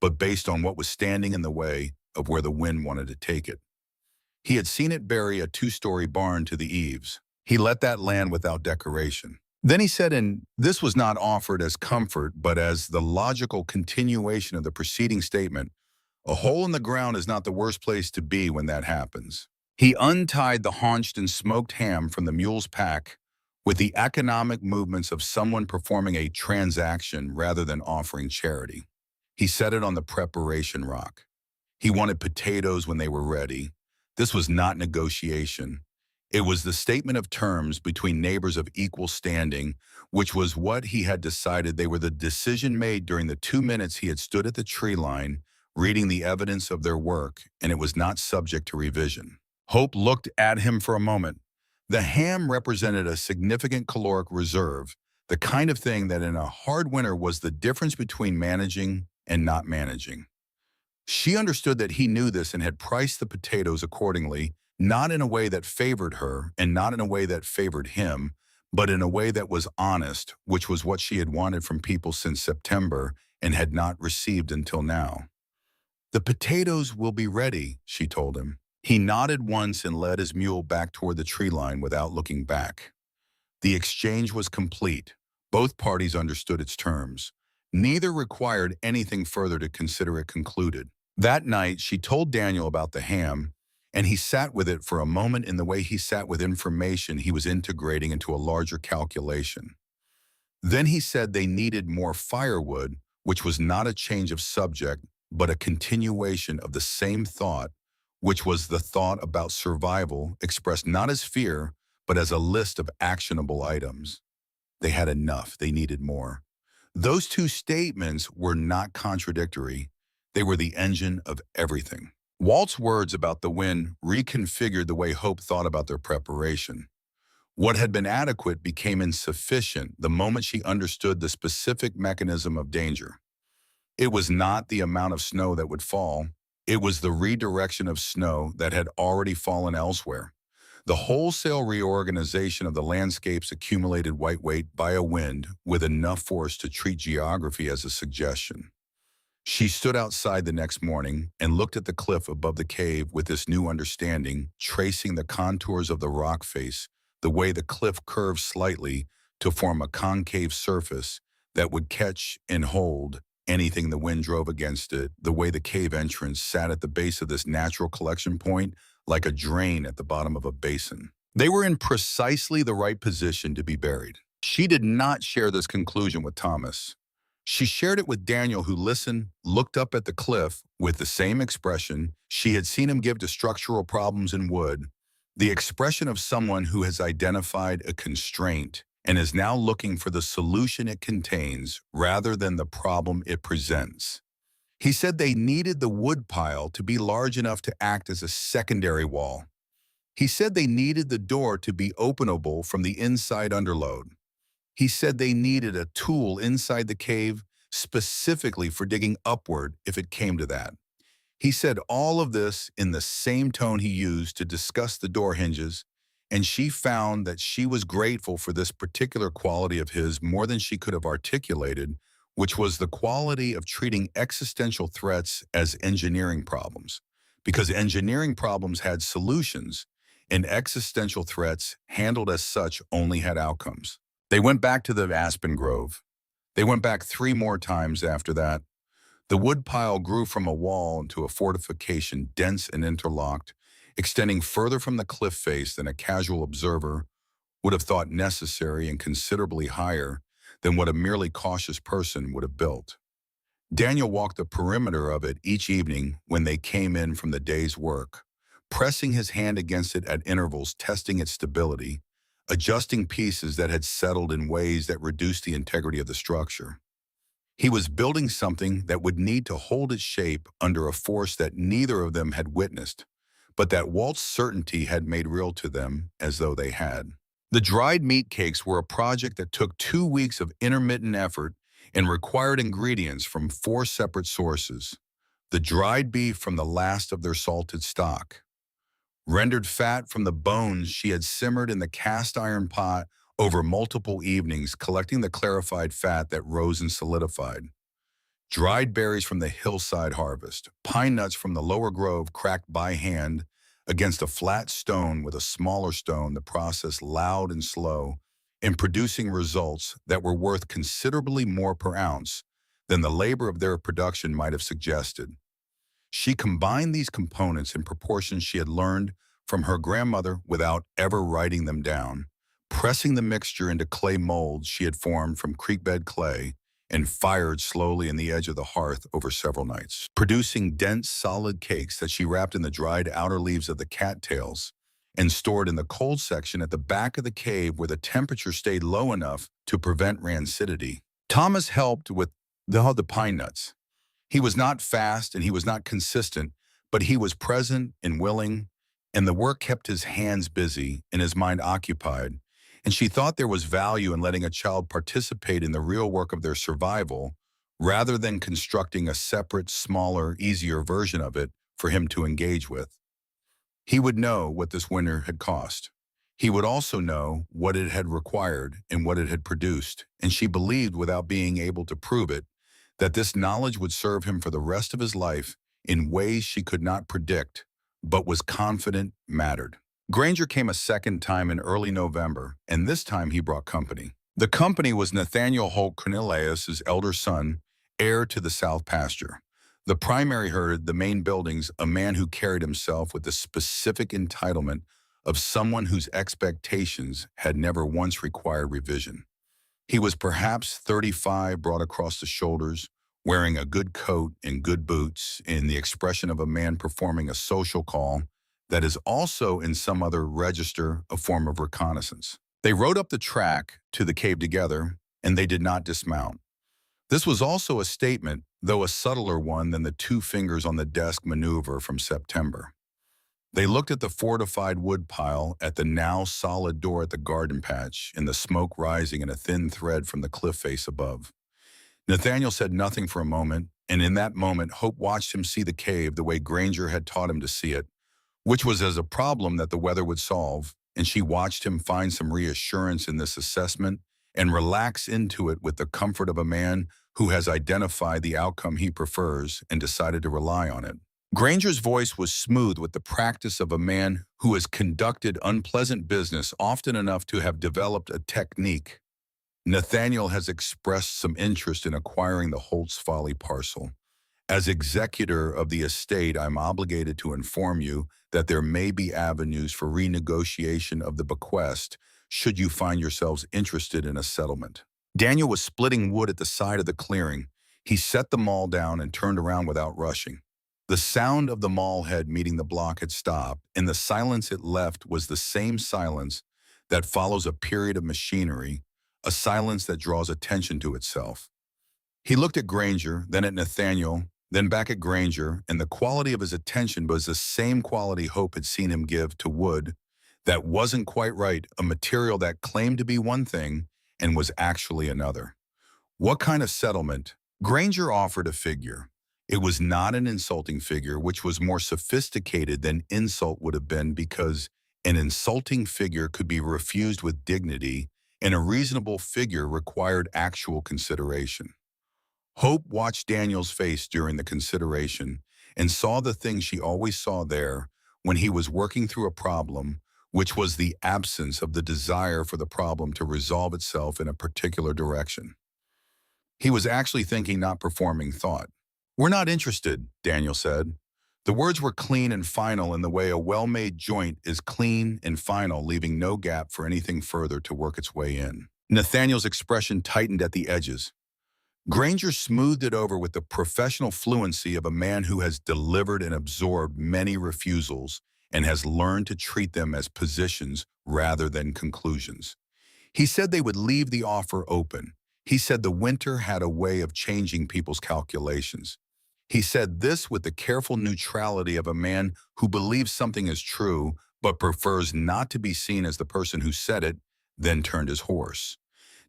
but based on what was standing in the way of where the wind wanted to take it. He had seen it bury a two-story barn to the eaves. He let that land without decoration. Then he said, and this was not offered as comfort, but as the logical continuation of the preceding statement, a hole in the ground is not the worst place to be when that happens. He untied the haunched and smoked ham from the mule's pack with the economic movements of someone performing a transaction rather than offering charity. He set it on the preparation rock. He wanted potatoes when they were ready. This was not negotiation. It was the statement of terms between neighbors of equal standing, which was what he had decided. They were the decision made during the 2 minutes he had stood at the tree line, reading the evidence of their work, and it was not subject to revision. Hope looked at him for a moment. The ham represented a significant caloric reserve, the kind of thing that in a hard winter was the difference between managing and not managing. She understood that he knew this and had priced the potatoes accordingly, not in a way that favored her and not in a way that favored him, but in a way that was honest, which was what she had wanted from people since September and had not received until now. "The potatoes will be ready," she told him. He nodded once and led his mule back toward the tree line without looking back. The exchange was complete. Both parties understood its terms. Neither required anything further to consider it concluded. That night, she told Daniel about the ham, and he sat with it for a moment in the way he sat with information he was integrating into a larger calculation. Then he said they needed more firewood, which was not a change of subject, but a continuation of the same thought, which was the thought about survival expressed not as fear, but as a list of actionable items. They had enough, they needed more. Those two statements were not contradictory. They were the engine of everything. Walt's words about the wind reconfigured the way Hope thought about their preparation. What had been adequate became insufficient the moment she understood the specific mechanism of danger. It was not the amount of snow that would fall. It was the redirection of snow that had already fallen elsewhere. The wholesale reorganization of the landscape's accumulated white weight by a wind with enough force to treat geography as a suggestion. She stood outside the next morning and looked at the cliff above the cave with this new understanding, tracing the contours of the rock face, the way the cliff curved slightly to form a concave surface that would catch and hold anything the wind drove against it, the way the cave entrance sat at the base of this natural collection point like a drain at the bottom of a basin. They were in precisely the right position to be buried. She did not share this conclusion with Thomas. She shared it with Daniel, who listened, looked up at the cliff with the same expression she had seen him give to structural problems in wood, the expression of someone who has identified a constraint and is now looking for the solution it contains rather than the problem it presents. He said they needed the wood pile to be large enough to act as a secondary wall. He said they needed the door to be openable from the inside underload. He said they needed a tool inside the cave specifically for digging upward if it came to that. He said all of this in the same tone he used to discuss the door hinges, and she found that she was grateful for this particular quality of his more than she could have articulated, which was the quality of treating existential threats as engineering problems, because engineering problems had solutions, and existential threats, handled as such, only had outcomes. They went back to the aspen grove. They went back 3 more times after that. The wood pile grew from a wall into a fortification dense and interlocked, extending further from the cliff face than a casual observer would have thought necessary and considerably higher than what a merely cautious person would have built. Daniel walked the perimeter of it each evening when they came in from the day's work, pressing his hand against it at intervals, testing its stability, adjusting pieces that had settled in ways that reduced the integrity of the structure. He was building something that would need to hold its shape under a force that neither of them had witnessed, but that Walt's certainty had made real to them as though they had. The dried meat cakes were a project that took 2 weeks of intermittent effort and required ingredients from 4 separate sources. The dried beef from the last of their salted stock, rendered fat from the bones she had simmered in the cast iron pot over multiple evenings, collecting the clarified fat that rose and solidified, dried berries from the hillside harvest, pine nuts from the lower grove cracked by hand against a flat stone with a smaller stone, the process loud and slow, in producing results that were worth considerably more per ounce than the labor of their production might have suggested. She combined these components in proportions she had learned from her grandmother without ever writing them down, pressing the mixture into clay molds she had formed from creekbed clay and fired slowly in the edge of the hearth over several nights, producing dense, solid cakes that she wrapped in the dried outer leaves of the cattails and stored in the cold section at the back of the cave where the temperature stayed low enough to prevent rancidity. Thomas helped with the pine nuts. He was not fast and he was not consistent, but he was present and willing, and the work kept his hands busy and his mind occupied. And she thought there was value in letting a child participate in the real work of their survival rather than constructing a separate, smaller, easier version of it for him to engage with. He would know what this winter had cost. He would also know what it had required and what it had produced, and she believed, without being able to prove it, that this knowledge would serve him for the rest of his life in ways she could not predict, but was confident mattered. Granger came a second time in early November, and this time he brought company. The company was Nathaniel Holt Cornelius' elder son, heir to the South pasture. The primary herd, the main buildings, a man who carried himself with the specific entitlement of someone whose expectations had never once required revision. He was perhaps 35, broad across the shoulders, wearing a good coat and good boots, in the expression of a man performing a social call that is also, in some other register, a form of reconnaissance. They rode up the track to the cave together, and they did not dismount. This was also a statement, though a subtler one than the two fingers on the desk maneuver from September. They looked at the fortified wood pile, at the now solid door at the garden patch, and the smoke rising in a thin thread from the cliff face above. Nathaniel said nothing for a moment, and in that moment Hope watched him see the cave the way Granger had taught him to see it, which was as a problem that the weather would solve, and she watched him find some reassurance in this assessment and relax into it with the comfort of a man who has identified the outcome he prefers and decided to rely on it. Granger's voice was smooth with the practice of a man who has conducted unpleasant business often enough to have developed a technique. Nathaniel has expressed some interest in acquiring the Holtz Folly parcel. As executor of the estate, I'm obligated to inform you that there may be avenues for renegotiation of the bequest should you find yourselves interested in a settlement. Daniel was splitting wood at the side of the clearing. He set the maul down and turned around without rushing. The sound of the maul head meeting the block had stopped, and the silence it left was the same silence that follows a period of machinery, a silence that draws attention to itself. He looked at Granger, then at Nathaniel, then back at Granger, and the quality of his attention was the same quality Hope had seen him give to wood that wasn't quite right, a material that claimed to be one thing and was actually another. What kind of settlement? Granger offered a figure. It was not an insulting figure, which was more sophisticated than insult would have been, because an insulting figure could be refused with dignity, and a reasonable figure required actual consideration. Hope watched Daniel's face during the consideration and saw the thing she always saw there when he was working through a problem, which was the absence of the desire for the problem to resolve itself in a particular direction. He was actually thinking, not performing thought. "We're not interested," Daniel said. The words were clean and final in the way a well-made joint is clean and final, leaving no gap for anything further to work its way in. Nathaniel's expression tightened at the edges. Granger smoothed it over with the professional fluency of a man who has delivered and absorbed many refusals and has learned to treat them as positions rather than conclusions. He said they would leave the offer open. He said the winter had a way of changing people's calculations. He said this with the careful neutrality of a man who believes something is true but prefers not to be seen as the person who said it, then turned his horse.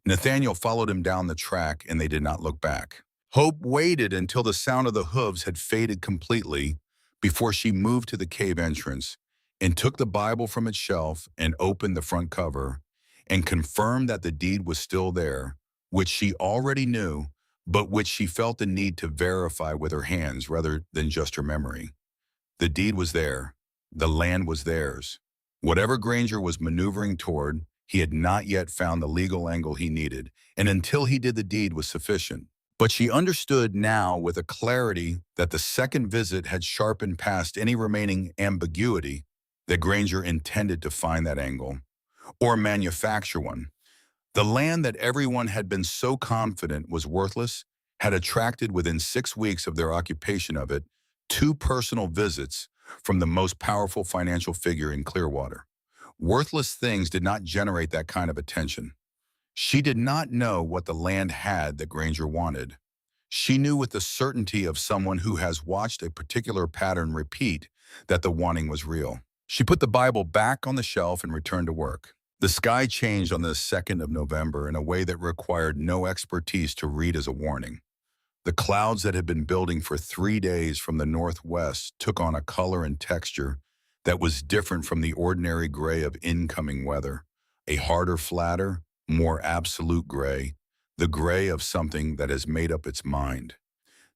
Nathaniel followed him down the track, and they did not look back. Hope waited until the sound of the hooves had faded completely before she moved to the cave entrance and took the Bible from its shelf and opened the front cover and confirmed that the deed was still there, which she already knew, but which she felt the need to verify with her hands rather than just her memory. The deed was there. The land was theirs. Whatever Granger was maneuvering toward, he had not yet found the legal angle he needed, and until he did, the deed was sufficient. But she understood now with a clarity that the second visit had sharpened past any remaining ambiguity that Granger intended to find that angle, or manufacture one. The land that everyone had been so confident was worthless had attracted, within 6 weeks of their occupation of it, 2 personal visits from the most powerful financial figure in Clearwater. Worthless things did not generate that kind of attention. She did not know what the land had that Granger wanted. She knew with the certainty of someone who has watched a particular pattern repeat that the wanting was real. She put the Bible back on the shelf and returned to work. The sky changed on the 2nd of November in a way that required no expertise to read as a warning. The clouds that had been building for 3 days from the northwest took on a color and texture that was different from the ordinary gray of incoming weather, a harder, flatter, more absolute gray, the gray of something that has made up its mind.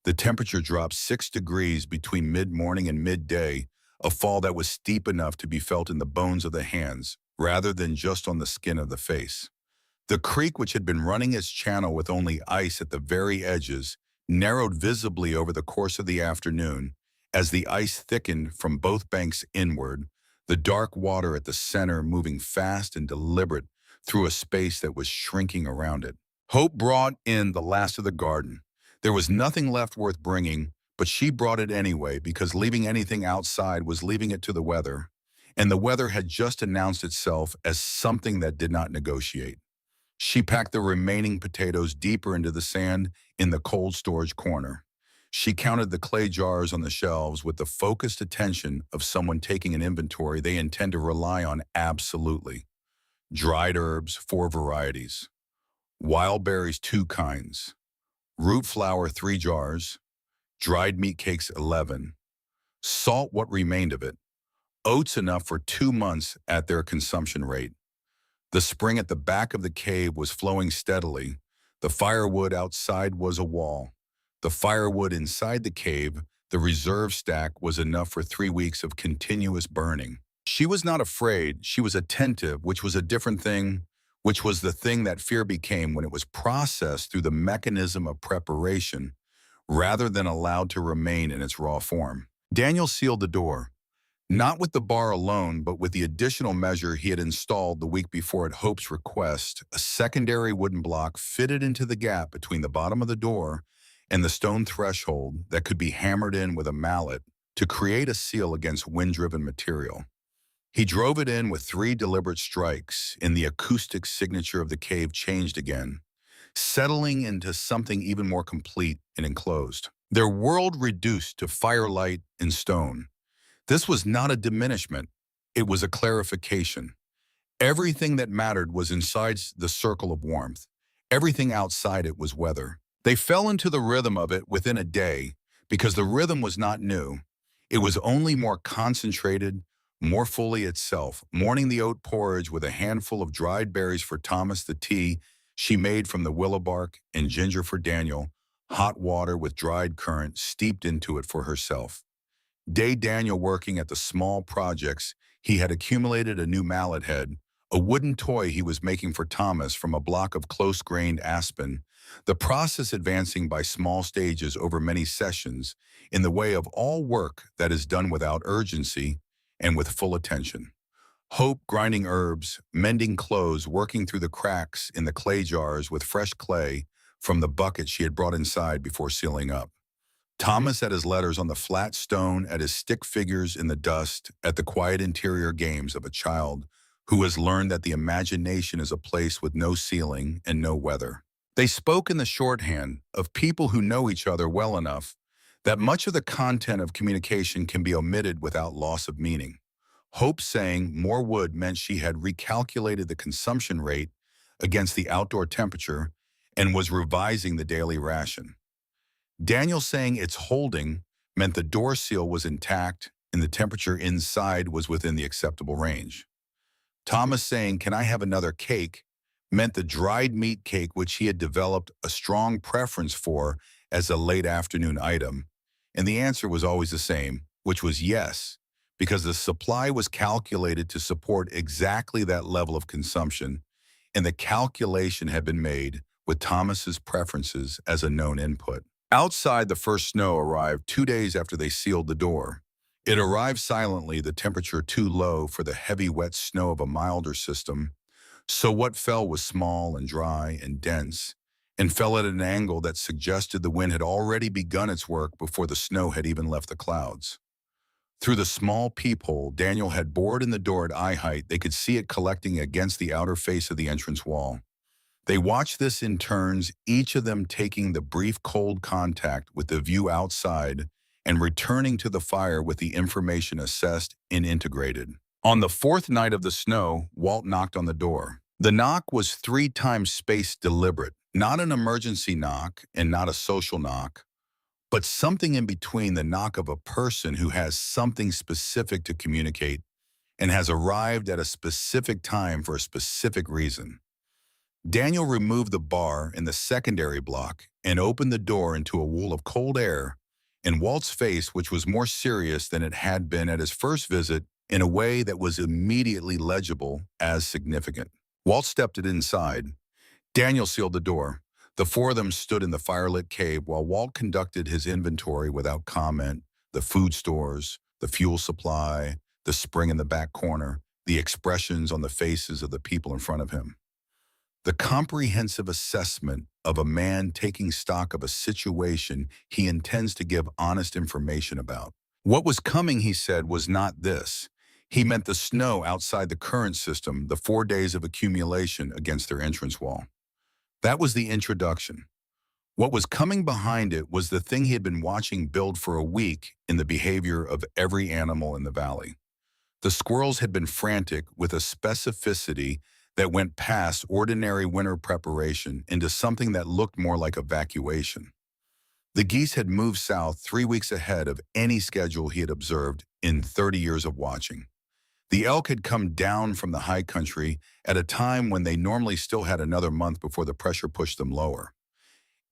The temperature dropped 6 degrees between mid-morning and midday, a fall that was steep enough to be felt in the bones of the hands, rather than just on the skin of the face. The creek, which had been running its channel with only ice at the very edges, narrowed visibly over the course of the afternoon as the ice thickened from both banks inward, the dark water at the center moving fast and deliberate through a space that was shrinking around it. Hope brought in the last of the garden. There was nothing left worth bringing, but she brought it anyway because leaving anything outside was leaving it to the weather, and the weather had just announced itself as something that did not negotiate. She packed the remaining potatoes deeper into the sand in the cold storage corner. She counted the clay jars on the shelves with the focused attention of someone taking an inventory they intend to rely on absolutely. Dried herbs, 4 varieties. Wild berries, 2 kinds. Root flour, 3 jars. Dried meat cakes, 11. Salt, what remained of it. Oats, enough for 2 months at their consumption rate. The spring at the back of the cave was flowing steadily. The firewood outside was a wall. The firewood inside the cave, the reserve stack, was enough for 3 weeks of continuous burning. She was not afraid, she was attentive, which was a different thing, which was the thing that fear became when it was processed through the mechanism of preparation, rather than allowed to remain in its raw form. Daniel sealed the door. Not with the bar alone, but with the additional measure he had installed the week before at Hope's request, a secondary wooden block fitted into the gap between the bottom of the door and the stone threshold that could be hammered in with a mallet to create a seal against wind-driven material. He drove it in with 3 deliberate strikes, and the acoustic signature of the cave changed again, settling into something even more complete and enclosed. Their world reduced to firelight and stone. This was not a diminishment, it was a clarification. Everything that mattered was inside the circle of warmth. Everything outside it was weather. They fell into the rhythm of it within a day, because the rhythm was not new. It was only more concentrated, more fully itself, morning the oat porridge with a handful of dried berries for Thomas, the tea she made from the willow bark, and ginger for Daniel, hot water with dried currant steeped into it for herself. Day Daniel working at the small projects, he had accumulated a new mallet head, a wooden toy he was making for Thomas from a block of close-grained aspen, the process advancing by small stages over many sessions, in the way of all work that is done without urgency and with full attention. Hope grinding herbs, mending clothes, working through the cracks in the clay jars with fresh clay from the bucket she had brought inside before sealing up. Thomas at his letters on the flat stone, at his stick figures in the dust, at the quiet interior games of a child who has learned that the imagination is a place with no ceiling and no weather. They spoke in the shorthand of people who know each other well enough that much of the content of communication can be omitted without loss of meaning. Hope saying more wood meant she had recalculated the consumption rate against the outdoor temperature and was revising the daily ration. Daniel saying its holding meant the door seal was intact and the temperature inside was within the acceptable range. Thomas saying, "Can I have another cake?" meant the dried meat cake which he had developed a strong preference for as a late afternoon item, and the answer was always the same, which was yes, because the supply was calculated to support exactly that level of consumption, and the calculation had been made with Thomas's preferences as a known input. Outside, the first snow arrived 2 days after they sealed the door. It arrived silently, the temperature too low for the heavy, wet snow of a milder system, so what fell was small and dry and dense, and fell at an angle that suggested the wind had already begun its work before the snow had even left the clouds. Through the small peephole Daniel had bored in the door at eye height, they could see it collecting against the outer face of the entrance wall. They watched this in turns, each of them taking the brief cold contact with the view outside and returning to the fire with the information assessed and integrated. On the 4th night of the snow, Walt knocked on the door. The knock was 3 times spaced deliberate, not an emergency knock and not a social knock, but something in between, the knock of a person who has something specific to communicate and has arrived at a specific time for a specific reason. Daniel removed the bar in the secondary block and opened the door into a wall of cold air, and Walt's face, which was more serious than it had been at his first visit, in a way that was immediately legible as significant. Walt stepped it inside. Daniel sealed the door. The four of them stood in the firelit cave while Walt conducted his inventory without comment: the food stores, the fuel supply, the spring in the back corner, the expressions on the faces of the people in front of him. The comprehensive assessment of a man taking stock of a situation he intends to give honest information about. What was coming, he said, was not this. He meant the snow outside the current system, the 4 days of accumulation against their entrance wall. That was the introduction. What was coming behind it was the thing he had been watching build for a week in the behavior of every animal in the valley. The squirrels had been frantic with a specificity that went past ordinary winter preparation into something that looked more like evacuation. The geese had moved south 3 weeks ahead of any schedule he had observed in 30 years of watching. The elk had come down from the high country at a time when they normally still had another month before the pressure pushed them lower.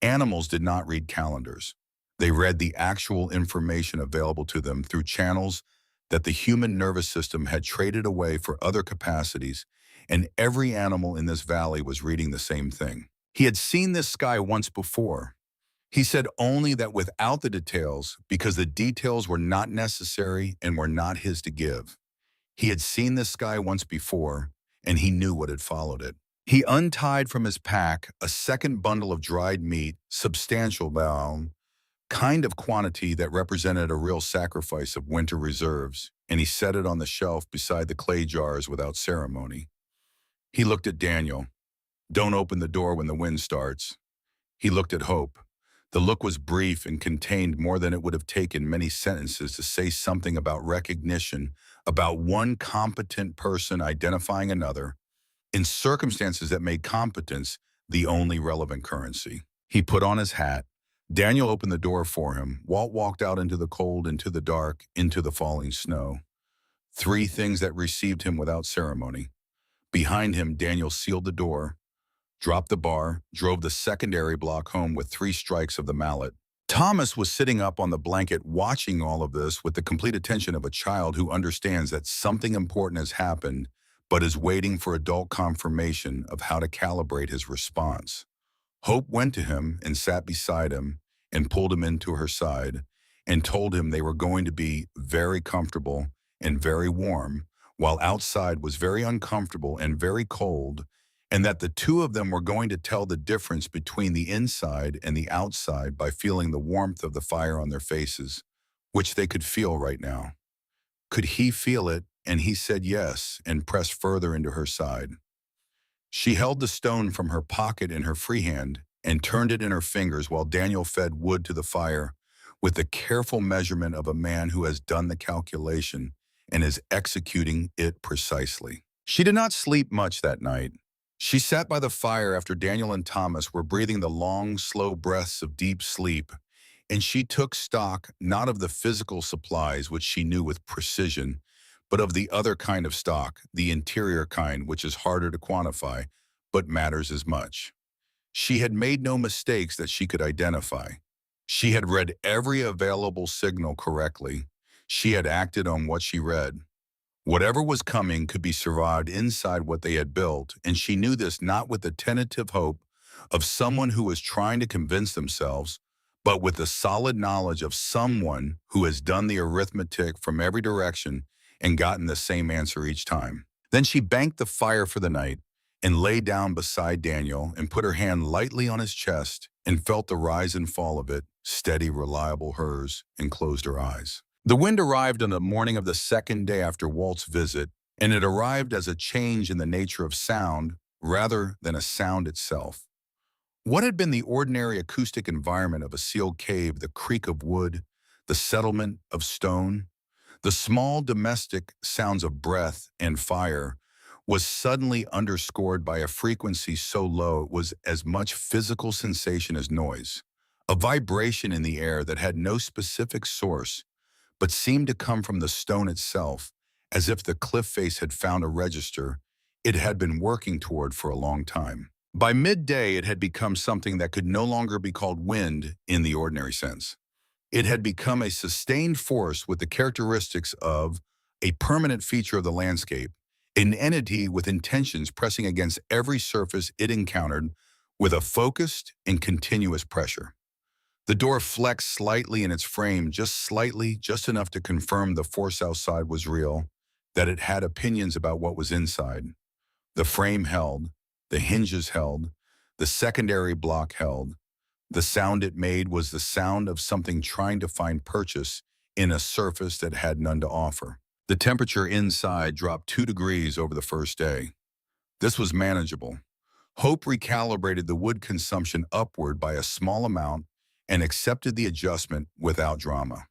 Animals did not read calendars. They read the actual information available to them through channels that the human nervous system had traded away for other capacities, and every animal in this valley was reading the same thing. He had seen this sky once before. He said only that without the details, because the details were not necessary and were not his to give. He had seen this sky once before, and he knew what had followed it. He untied from his pack a second bundle of dried meat, substantial bound, kind of quantity that represented a real sacrifice of winter reserves, and he set it on the shelf beside the clay jars without ceremony. He looked at Daniel. "Don't open the door when the wind starts." He looked at Hope. The look was brief and contained more than it would have taken many sentences to say something about recognition, about one competent person identifying another, in circumstances that made competence the only relevant currency. He put on his hat. Daniel opened the door for him. Walt walked out into the cold, into the dark, into the falling snow. 3 things that received him without ceremony. Behind him, Daniel sealed the door, dropped the bar, drove the secondary block home with 3 strikes of the mallet. Thomas was sitting up on the blanket watching all of this with the complete attention of a child who understands that something important has happened but is waiting for adult confirmation of how to calibrate his response. Hope went to him and sat beside him and pulled him into her side and told him they were going to be very comfortable and very warm, while outside was very uncomfortable and very cold, and that the 2 of them were going to tell the difference between the inside and the outside by feeling the warmth of the fire on their faces, which they could feel right now. Could he feel it? And he said yes and pressed further into her side. She held the stone from her pocket in her free hand and turned it in her fingers while Daniel fed wood to the fire with the careful measurement of a man who has done the calculation and is executing it precisely. She did not sleep much that night. She sat by the fire after Daniel and Thomas were breathing the long, slow breaths of deep sleep, and she took stock not of the physical supplies, which she knew with precision, but of the other kind of stock, the interior kind, which is harder to quantify, but matters as much. She had made no mistakes that she could identify. She had read every available signal correctly. She had acted on what she read. Whatever was coming could be survived inside what they had built, and she knew this not with the tentative hope of someone who was trying to convince themselves, but with the solid knowledge of someone who has done the arithmetic from every direction and gotten the same answer each time. Then she banked the fire for the night and lay down beside Daniel and put her hand lightly on his chest and felt the rise and fall of it, steady, reliable hers, and closed her eyes. The wind arrived on the morning of the 2nd day after Walt's visit, and it arrived as a change in the nature of sound rather than a sound itself. What had been the ordinary acoustic environment of a sealed cave, the creak of wood, the settlement of stone, the small domestic sounds of breath and fire, was suddenly underscored by a frequency so low it was as much physical sensation as noise, a vibration in the air that had no specific source, but seemed to come from the stone itself, as if the cliff face had found a register it had been working toward for a long time. By midday, it had become something that could no longer be called wind in the ordinary sense. It had become a sustained force with the characteristics of a permanent feature of the landscape, an entity with intentions pressing against every surface it encountered with a focused and continuous pressure. The door flexed slightly in its frame, just slightly, just enough to confirm the force outside was real, that it had opinions about what was inside. The frame held, the hinges held, the secondary block held. The sound it made was the sound of something trying to find purchase in a surface that had none to offer. The temperature inside dropped 2 degrees over the first day. This was manageable. Hope recalibrated the wood consumption upward by a small amount and accepted the adjustment without drama.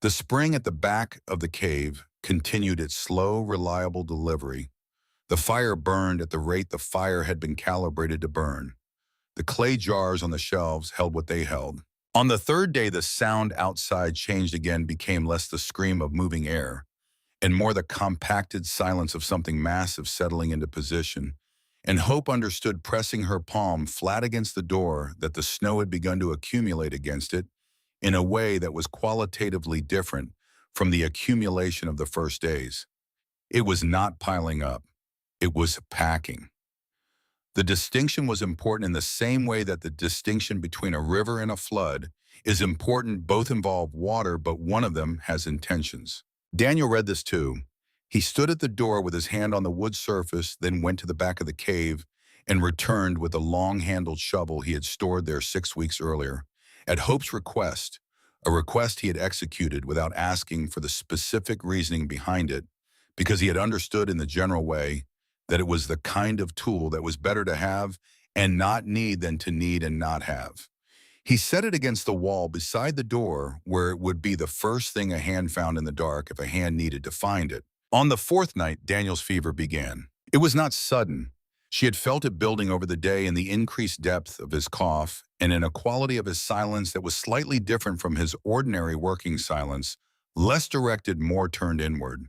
The spring at the back of the cave continued its slow, reliable delivery. The fire burned at the rate the fire had been calibrated to burn. The clay jars on the shelves held what they held. On the third day, the sound outside changed again, became less the scream of moving air, and more the compacted silence of something massive settling into position. And Hope understood, pressing her palm flat against the door, that the snow had begun to accumulate against it in a way that was qualitatively different from the accumulation of the first days. It was not piling up. It was packing. The distinction was important in the same way that the distinction between a river and a flood is important. Both involve water, but one of them has intentions. Daniel read this too. He stood at the door with his hand on the wood surface, then went to the back of the cave and returned with a long-handled shovel he had stored there 6 weeks earlier. At Hope's request, a request he had executed without asking for the specific reasoning behind it, because he had understood in the general way that it was the kind of tool that was better to have and not need than to need and not have. He set it against the wall beside the door, where it would be the first thing a hand found in the dark if a hand needed to find it. On the fourth night, Daniel's fever began. It was not sudden. She had felt it building over the day in the increased depth of his cough and in a quality of his silence that was slightly different from his ordinary working silence, less directed, more turned inward.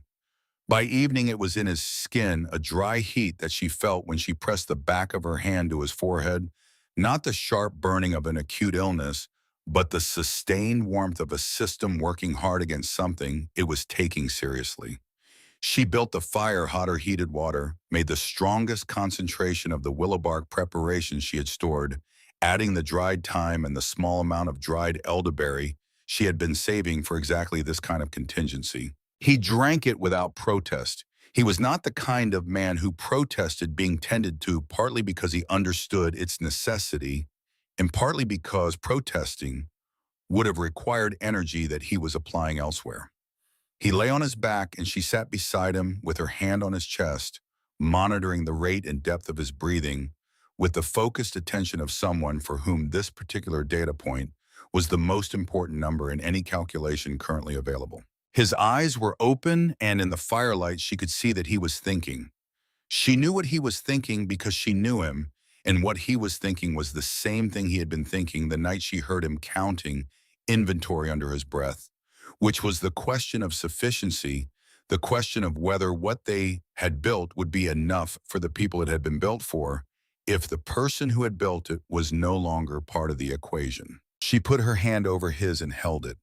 By evening, it was in his skin, a dry heat that she felt when she pressed the back of her hand to his forehead, not the sharp burning of an acute illness, but the sustained warmth of a system working hard against something it was taking seriously. She built the fire, hotter heated water, made the strongest concentration of the willow bark preparation she had stored, adding the dried thyme and the small amount of dried elderberry she had been saving for exactly this kind of contingency. He drank it without protest. He was not the kind of man who protested being tended to, partly because he understood its necessity, and partly because protesting would have required energy that he was applying elsewhere. He lay on his back and she sat beside him with her hand on his chest, monitoring the rate and depth of his breathing with the focused attention of someone for whom this particular data point was the most important number in any calculation currently available. His eyes were open, and in the firelight she could see that he was thinking. She knew what he was thinking because she knew him, and what he was thinking was the same thing he had been thinking the night she heard him counting inventory under his breath, which was the question of sufficiency, the question of whether what they had built would be enough for the people it had been built for, if the person who had built it was no longer part of the equation. She put her hand over his and held it.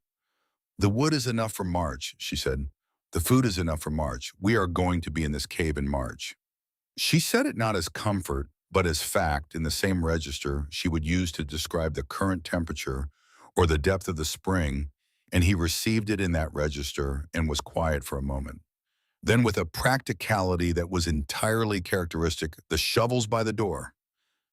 "The wood is enough for March," she said. "The food is enough for March. We are going to be in this cave in March." She said it not as comfort, but as fact, in the same register she would use to describe the current temperature or the depth of the spring, and he received it in that register and was quiet for a moment. Then, with a practicality that was entirely characteristic, "The shovel's by the door."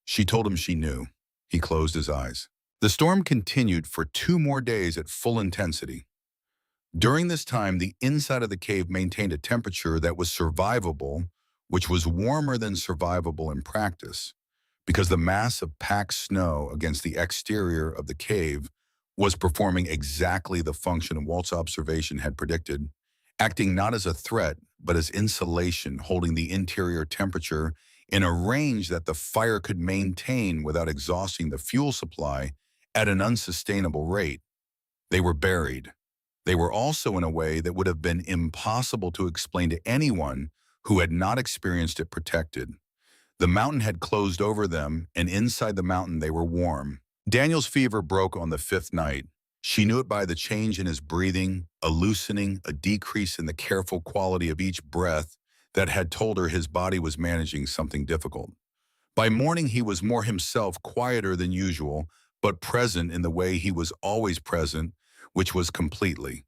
She told him she knew. He closed his eyes. The storm continued for 2 more days at full intensity. During this time, the inside of the cave maintained a temperature that was survivable, which was warmer than survivable in practice, because the mass of packed snow against the exterior of the cave was performing exactly the function Walt's observation had predicted, acting not as a threat, but as insulation, holding the interior temperature in a range that the fire could maintain without exhausting the fuel supply at an unsustainable rate. They were buried. They were also in a way that would have been impossible to explain to anyone who had not experienced it protected. The mountain had closed over them, and inside the mountain they were warm. Daniel's fever broke on the fifth night. She knew it by the change in his breathing, a loosening, a decrease in the careful quality of each breath that had told her his body was managing something difficult. By morning he was more himself, quieter than usual, but present in the way he was always present, which was completely.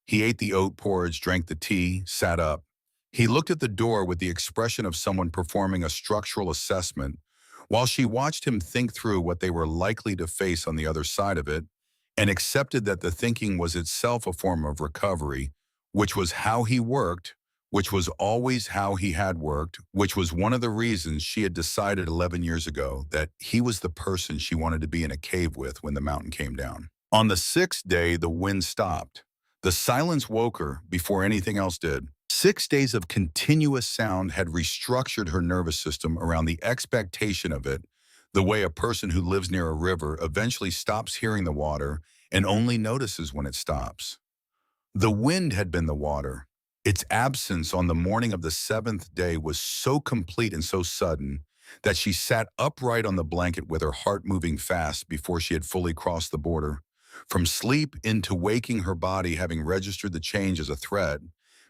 He ate the oat porridge, drank the tea, sat up. He looked at the door with the expression of someone performing a structural assessment, while she watched him think through what they were likely to face on the other side of it, and accepted that the thinking was itself a form of recovery, which was how he worked, which was always how he had worked, which was one of the reasons she had decided 11 years ago that he was the person she wanted to be in a cave with when the mountain came down. On the sixth day, the wind stopped. The silence woke her before anything else did. 6 days of continuous sound had restructured her nervous system around the expectation of it, the way a person who lives near a river eventually stops hearing the water and only notices when it stops. The wind had been the water. Its absence on the morning of the seventh day was so complete and so sudden that she sat upright on the blanket with her heart moving fast before she had fully crossed the border. From sleep into waking, her body having registered the change as a threat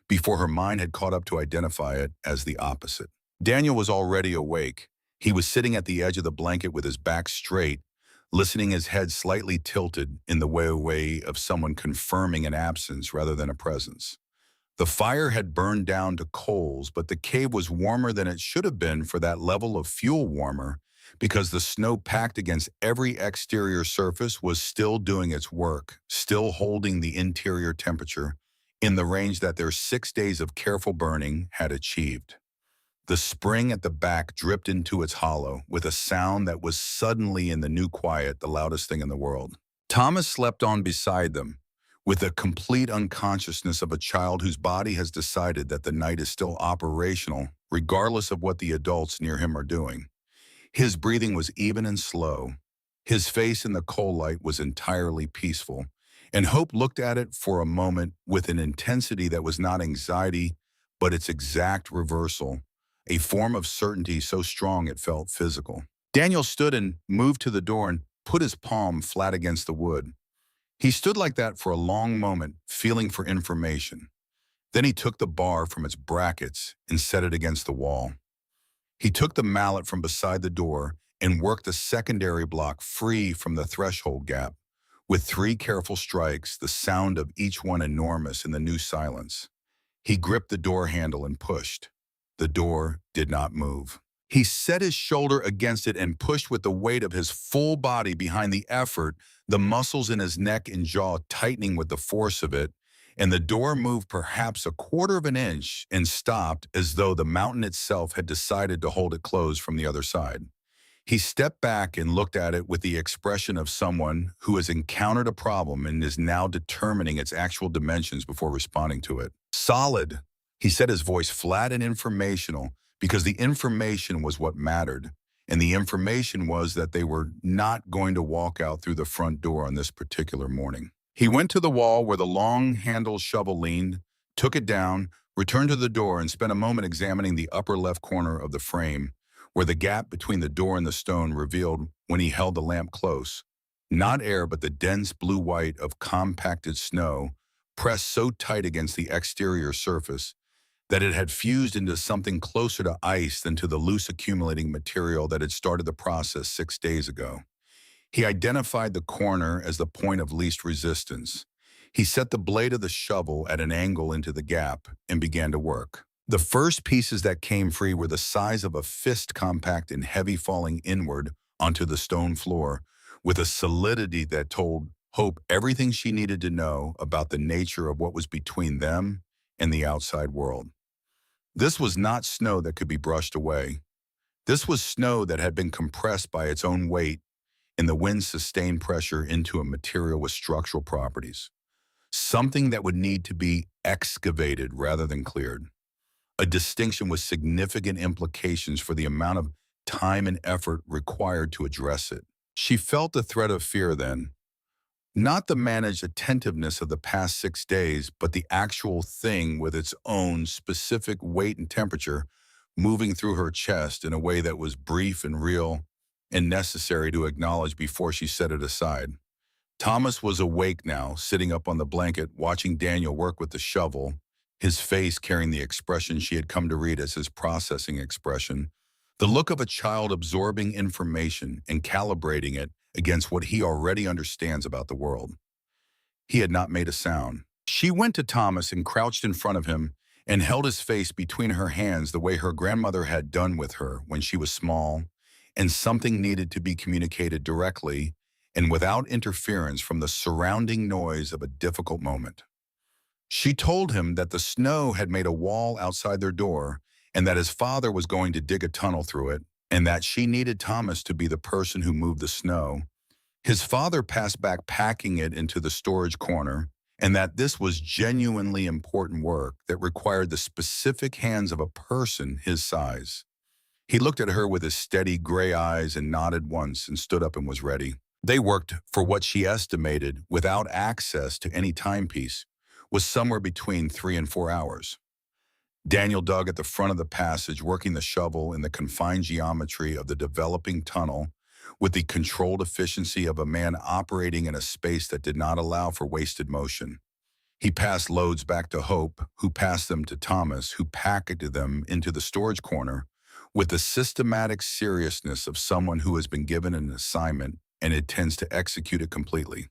before her mind had caught up to identify it as the opposite. Daniel was already awake. He was sitting at the edge of the blanket with his back straight, listening, his head slightly tilted in the way of someone confirming an absence rather than a presence. The fire had burned down to coals, but the cave was warmer than it should have been for that level of fuel warmer, because the snow packed against every exterior surface was still doing its work, still holding the interior temperature in the range that their 6 days of careful burning had achieved. The spring at the back dripped into its hollow with a sound that was suddenly, in the new quiet, the loudest thing in the world. Thomas slept on beside them, with the complete unconsciousness of a child whose body has decided that the night is still operational, regardless of what the adults near him are doing. His breathing was even and slow. His face in the coal light was entirely peaceful, and Hope looked at it for a moment with an intensity that was not anxiety, but its exact reversal, a form of certainty so strong it felt physical. Daniel stood and moved to the door and put his palm flat against the wood. He stood like that for a long moment, feeling for information. Then he took the bar from its brackets and set it against the wall. He took the mallet from beside the door and worked the secondary block free from the threshold gap. With 3 careful strikes, the sound of each one enormous in the new silence. He gripped the door handle and pushed. The door did not move. He set his shoulder against it and pushed with the weight of his full body behind the effort, the muscles in his neck and jaw tightening with the force of it, and the door moved perhaps a quarter of an inch and stopped, as though the mountain itself had decided to hold it closed from the other side. He stepped back and looked at it with the expression of someone who has encountered a problem and is now determining its actual dimensions before responding to it. Solid, he said, his voice flat and informational, because the information was what mattered, and the information was that they were not going to walk out through the front door on this particular morning. He went to the wall where the long-handled shovel leaned, took it down, returned to the door, and spent a moment examining the upper left corner of the frame, where the gap between the door and the stone revealed when he held the lamp close. Not air, but the dense blue-white of compacted snow, pressed so tight against the exterior surface that it had fused into something closer to ice than to the loose accumulating material that had started the process 6 days ago. He identified the corner as the point of least resistance. He set the blade of the shovel at an angle into the gap and began to work. The first pieces that came free were the size of a fist, compact and heavy, falling inward onto the stone floor with a solidity that told Hope everything she needed to know about the nature of what was between them and the outside world. This was not snow that could be brushed away. This was snow that had been compressed by its own weight and the wind's sustained pressure into a material with structural properties. Something that would need to be excavated rather than cleared. A distinction with significant implications for the amount of time and effort required to address it. She felt the threat of fear then, not the managed attentiveness of the past 6 days, but the actual thing with its own specific weight and temperature moving through her chest in a way that was brief and real and necessary to acknowledge before she set it aside. Thomas was awake now, sitting up on the blanket, watching Daniel work with the shovel, his face carrying the expression she had come to read as his processing expression, the look of a child absorbing information and calibrating it against what he already understands about the world. He had not made a sound. She went to Thomas and crouched in front of him and held his face between her hands the way her grandmother had done with her when she was small, and something needed to be communicated directly and without interference from the surrounding noise of a difficult moment. She told him that the snow had made a wall outside their door and that his father was going to dig a tunnel through it, and that she needed Thomas to be the person who moved the snow. His father passed back packing it into the storage corner, and that this was genuinely important work that required the specific hands of a person his size. He looked at her with his steady gray eyes and nodded once and stood up and was ready. They worked for what she estimated, without access to any timepiece, was somewhere between 3 and 4 hours. Daniel dug at the front of the passage, working the shovel in the confined geometry of the developing tunnel with the controlled efficiency of a man operating in a space that did not allow for wasted motion. He passed loads back to Hope, who passed them to Thomas, who packaged them into the storage corner with the systematic seriousness of someone who has been given an assignment and intends to execute it completely.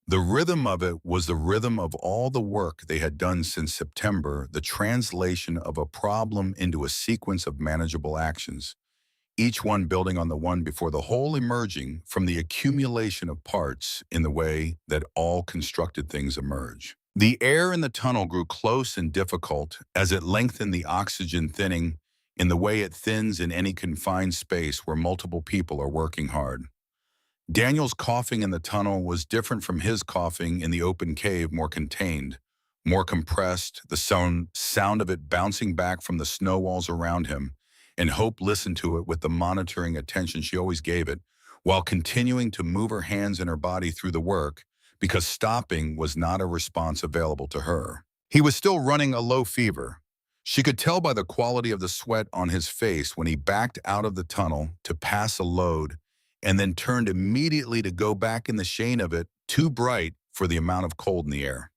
The rhythm of it was the rhythm of all the work they had done since September, the translation of a problem into a sequence of manageable actions, each one building on the one before, the whole emerging from the accumulation of parts in the way that all constructed things emerge. The air in the tunnel grew close and difficult as it lengthened, the oxygen thinning in the way it thins in any confined space where multiple people are working hard. Daniel's coughing in the tunnel was different from his coughing in the open cave, more contained, more compressed, the sound of it bouncing back from the snow walls around him, and Hope listened to it with the monitoring attention she always gave it, while continuing to move her hands and her body through the work, because stopping was not a response available to her. He was still running a low fever. She could tell by the quality of the sweat on his face when he backed out of the tunnel to pass a load and then turned immediately to go back in the shade of it, too bright for the amount of cold in the air.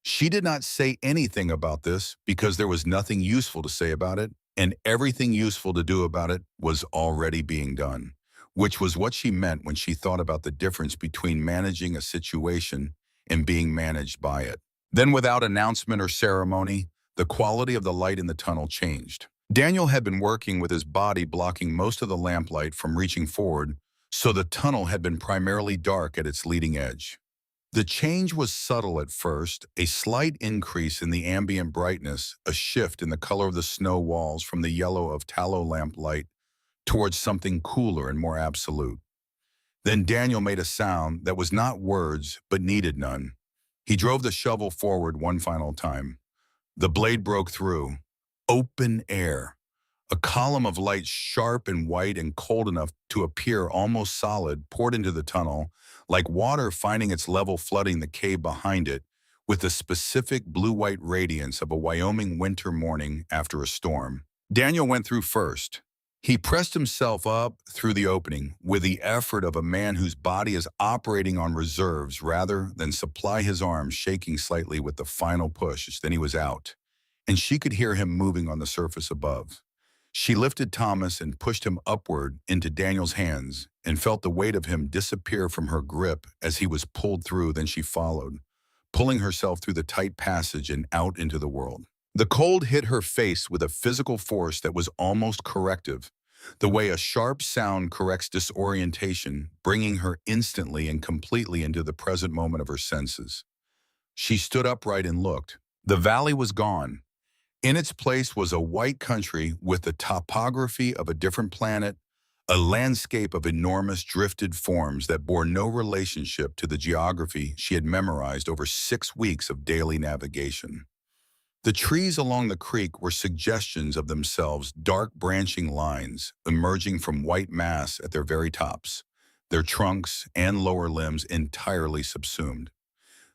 She did not say anything about this because there was nothing useful to say about it, and everything useful to do about it was already being done, which was what she meant when she thought about the difference between managing a situation and being managed by it. Then, without announcement or ceremony, the quality of the light in the tunnel changed. Daniel had been working with his body blocking most of the lamplight from reaching forward, so the tunnel had been primarily dark at its leading edge. The change was subtle at first, a slight increase in the ambient brightness, a shift in the color of the snow walls from the yellow of tallow lamp light towards something cooler and more absolute. Then Daniel made a sound that was not words but needed none. He drove the shovel forward one final time. The blade broke through. Open air. A column of light, sharp and white and cold enough to appear almost solid, poured into the tunnel, like water finding its level, flooding the cave behind it with the specific blue-white radiance of a Wyoming winter morning after a storm. Daniel went through first. He pressed himself up through the opening with the effort of a man whose body is operating on reserves rather than supply, his arms shaking slightly with the final push. Then he was out, and she could hear him moving on the surface above. She lifted Thomas and pushed him upward into Daniel's hands and felt the weight of him disappear from her grip as he was pulled through. Then she followed, pulling herself through the tight passage and out into the world. The cold hit her face with a physical force that was almost corrective, the way a sharp sound corrects disorientation, bringing her instantly and completely into the present moment of her senses. She stood upright and looked. The valley was gone. In its place was a white country with the topography of a different planet, a landscape of enormous drifted forms that bore no relationship to the geography she had memorized over 6 weeks of daily navigation. The trees along the creek were suggestions of themselves, dark branching lines emerging from white mass at their very tops. their trunks and lower limbs entirely subsumed.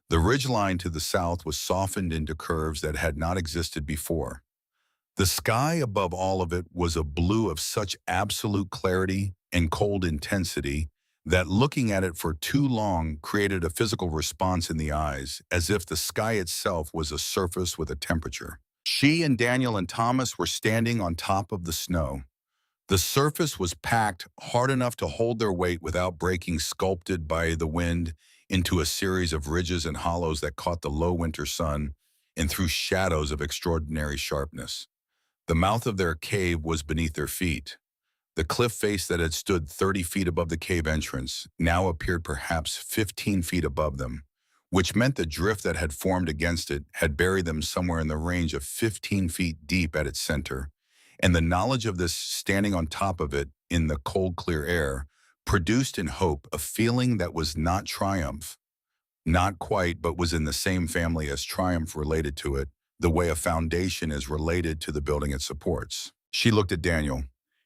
The ridgeline to the south was softened into curves that had not existed before. The sky above all of it was a blue of such absolute clarity and cold intensity that looking at it for too long created a physical response in the eyes, as if the sky itself was a surface with a temperature. She and Daniel and Thomas were standing on top of the snow. The surface was packed hard enough to hold their weight without breaking, sculpted by the wind into a series of ridges and hollows that caught the low winter sun and threw shadows of extraordinary sharpness. The mouth of their cave was beneath their feet. The cliff face that had stood 30 feet above the cave entrance now appeared perhaps 15 feet above them, which meant the drift that had formed against it had buried them somewhere in the range of 15 feet deep at its center. And the knowledge of this, standing on top of it in the cold, clear air, produced in Hope a feeling that was not triumph, not quite, but was in the same family as triumph related to it, the way a foundation is related to the building it supports. She looked at Daniel.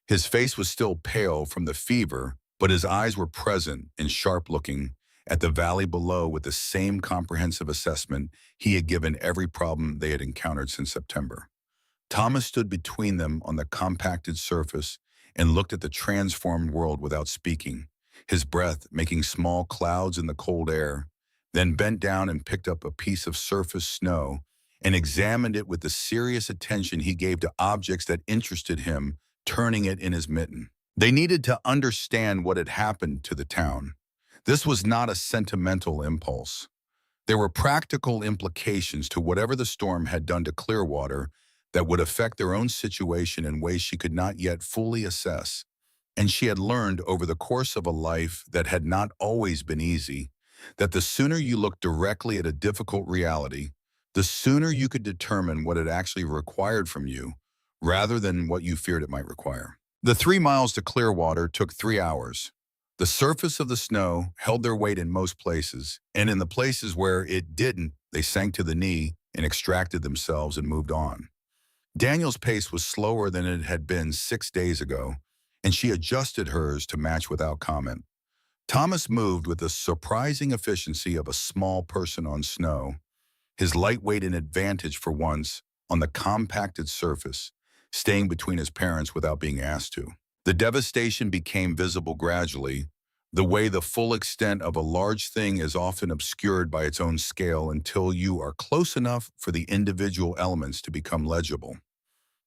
His face was still pale from the fever, but his eyes were present and sharp-looking at the valley below with the same comprehensive assessment he had given every problem they had encountered since September. Thomas stood between them on the compacted surface and looked at the transformed world without speaking, his breath making small clouds in the cold air, then bent down and picked up a piece of surface snow and examined it with the serious attention he gave to objects that interested him, turning it in his mitten. They needed to understand what had happened to the town. This was not a sentimental impulse. There were practical implications to whatever the storm had done to Clearwater that would affect their own situation in ways she could not yet fully assess. And she had learned over the course of a life that had not always been easy, that the sooner you looked directly at a difficult reality, the sooner you could determine what it actually required from you, rather than what you feared it might require. The 3 miles to Clearwater took 3 hours. The surface of the snow held their weight in most places, and in the places where it didn't, they sank to the knee and extracted themselves and moved on. Daniel's pace was slower than it had been 6 days ago, and she adjusted hers to match without comment. Thomas moved with the surprising efficiency of a small person on snow, his lightweight an advantage for once on the compacted surface, staying between his parents without being asked to. The devastation became visible gradually, the way the full extent of a large thing is often obscured by its own scale until you are close enough for the individual elements to become legible.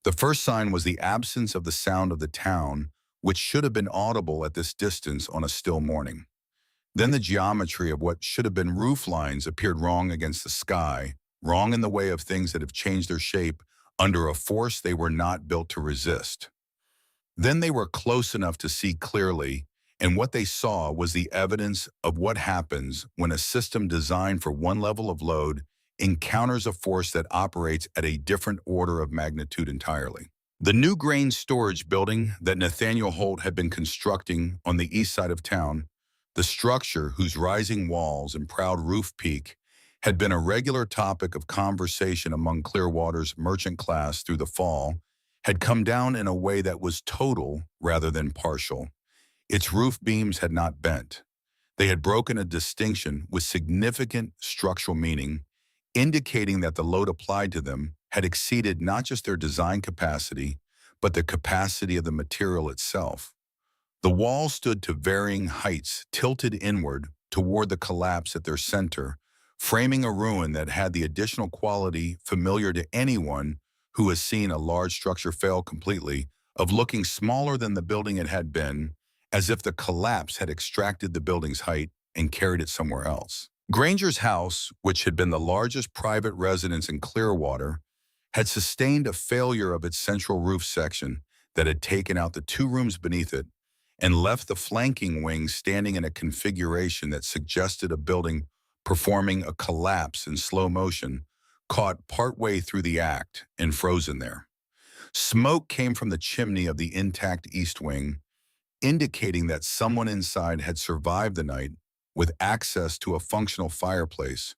The first sign was the absence of the sound of the town, which should have been audible at this distance on a still morning. Then the geometry of what should have been roof lines appeared wrong against the sky, wrong in the way of things that have changed their shape under a force they were not built to resist. Then they were close enough to see clearly, and what they saw was the evidence of what happens when a system designed for one level of load encounters a force that operates at a different order of magnitude entirely. The new grain storage building that Nathaniel Holt had been constructing on the east side of town, the structure whose rising walls and proud roof peak had been a regular topic of conversation among Clearwater's merchant class through the fall, had come down in a way that was total rather than partial. Its roof beams had not bent. They had broken a distinction with significant structural meaning, indicating that the load applied to them had exceeded not just their design capacity, but the capacity of the material itself. The walls stood to varying heights, tilted inward toward the collapse at their center, framing a ruin that had the additional quality familiar to anyone who has seen a large structure fail completely, of looking smaller than the building it had been, as if the collapse had extracted the building's height and carried it somewhere else. Granger's house, which had been the largest private residence in Clearwater, had sustained a failure of its central roof section that had taken out the 2 rooms beneath it and left the flanking wings standing in a configuration that suggested a building performing a collapse in slow motion, caught partway through the act and frozen there. Smoke came from the chimney of the intact east wing, indicating that someone inside had survived the night with access to a functional fireplace,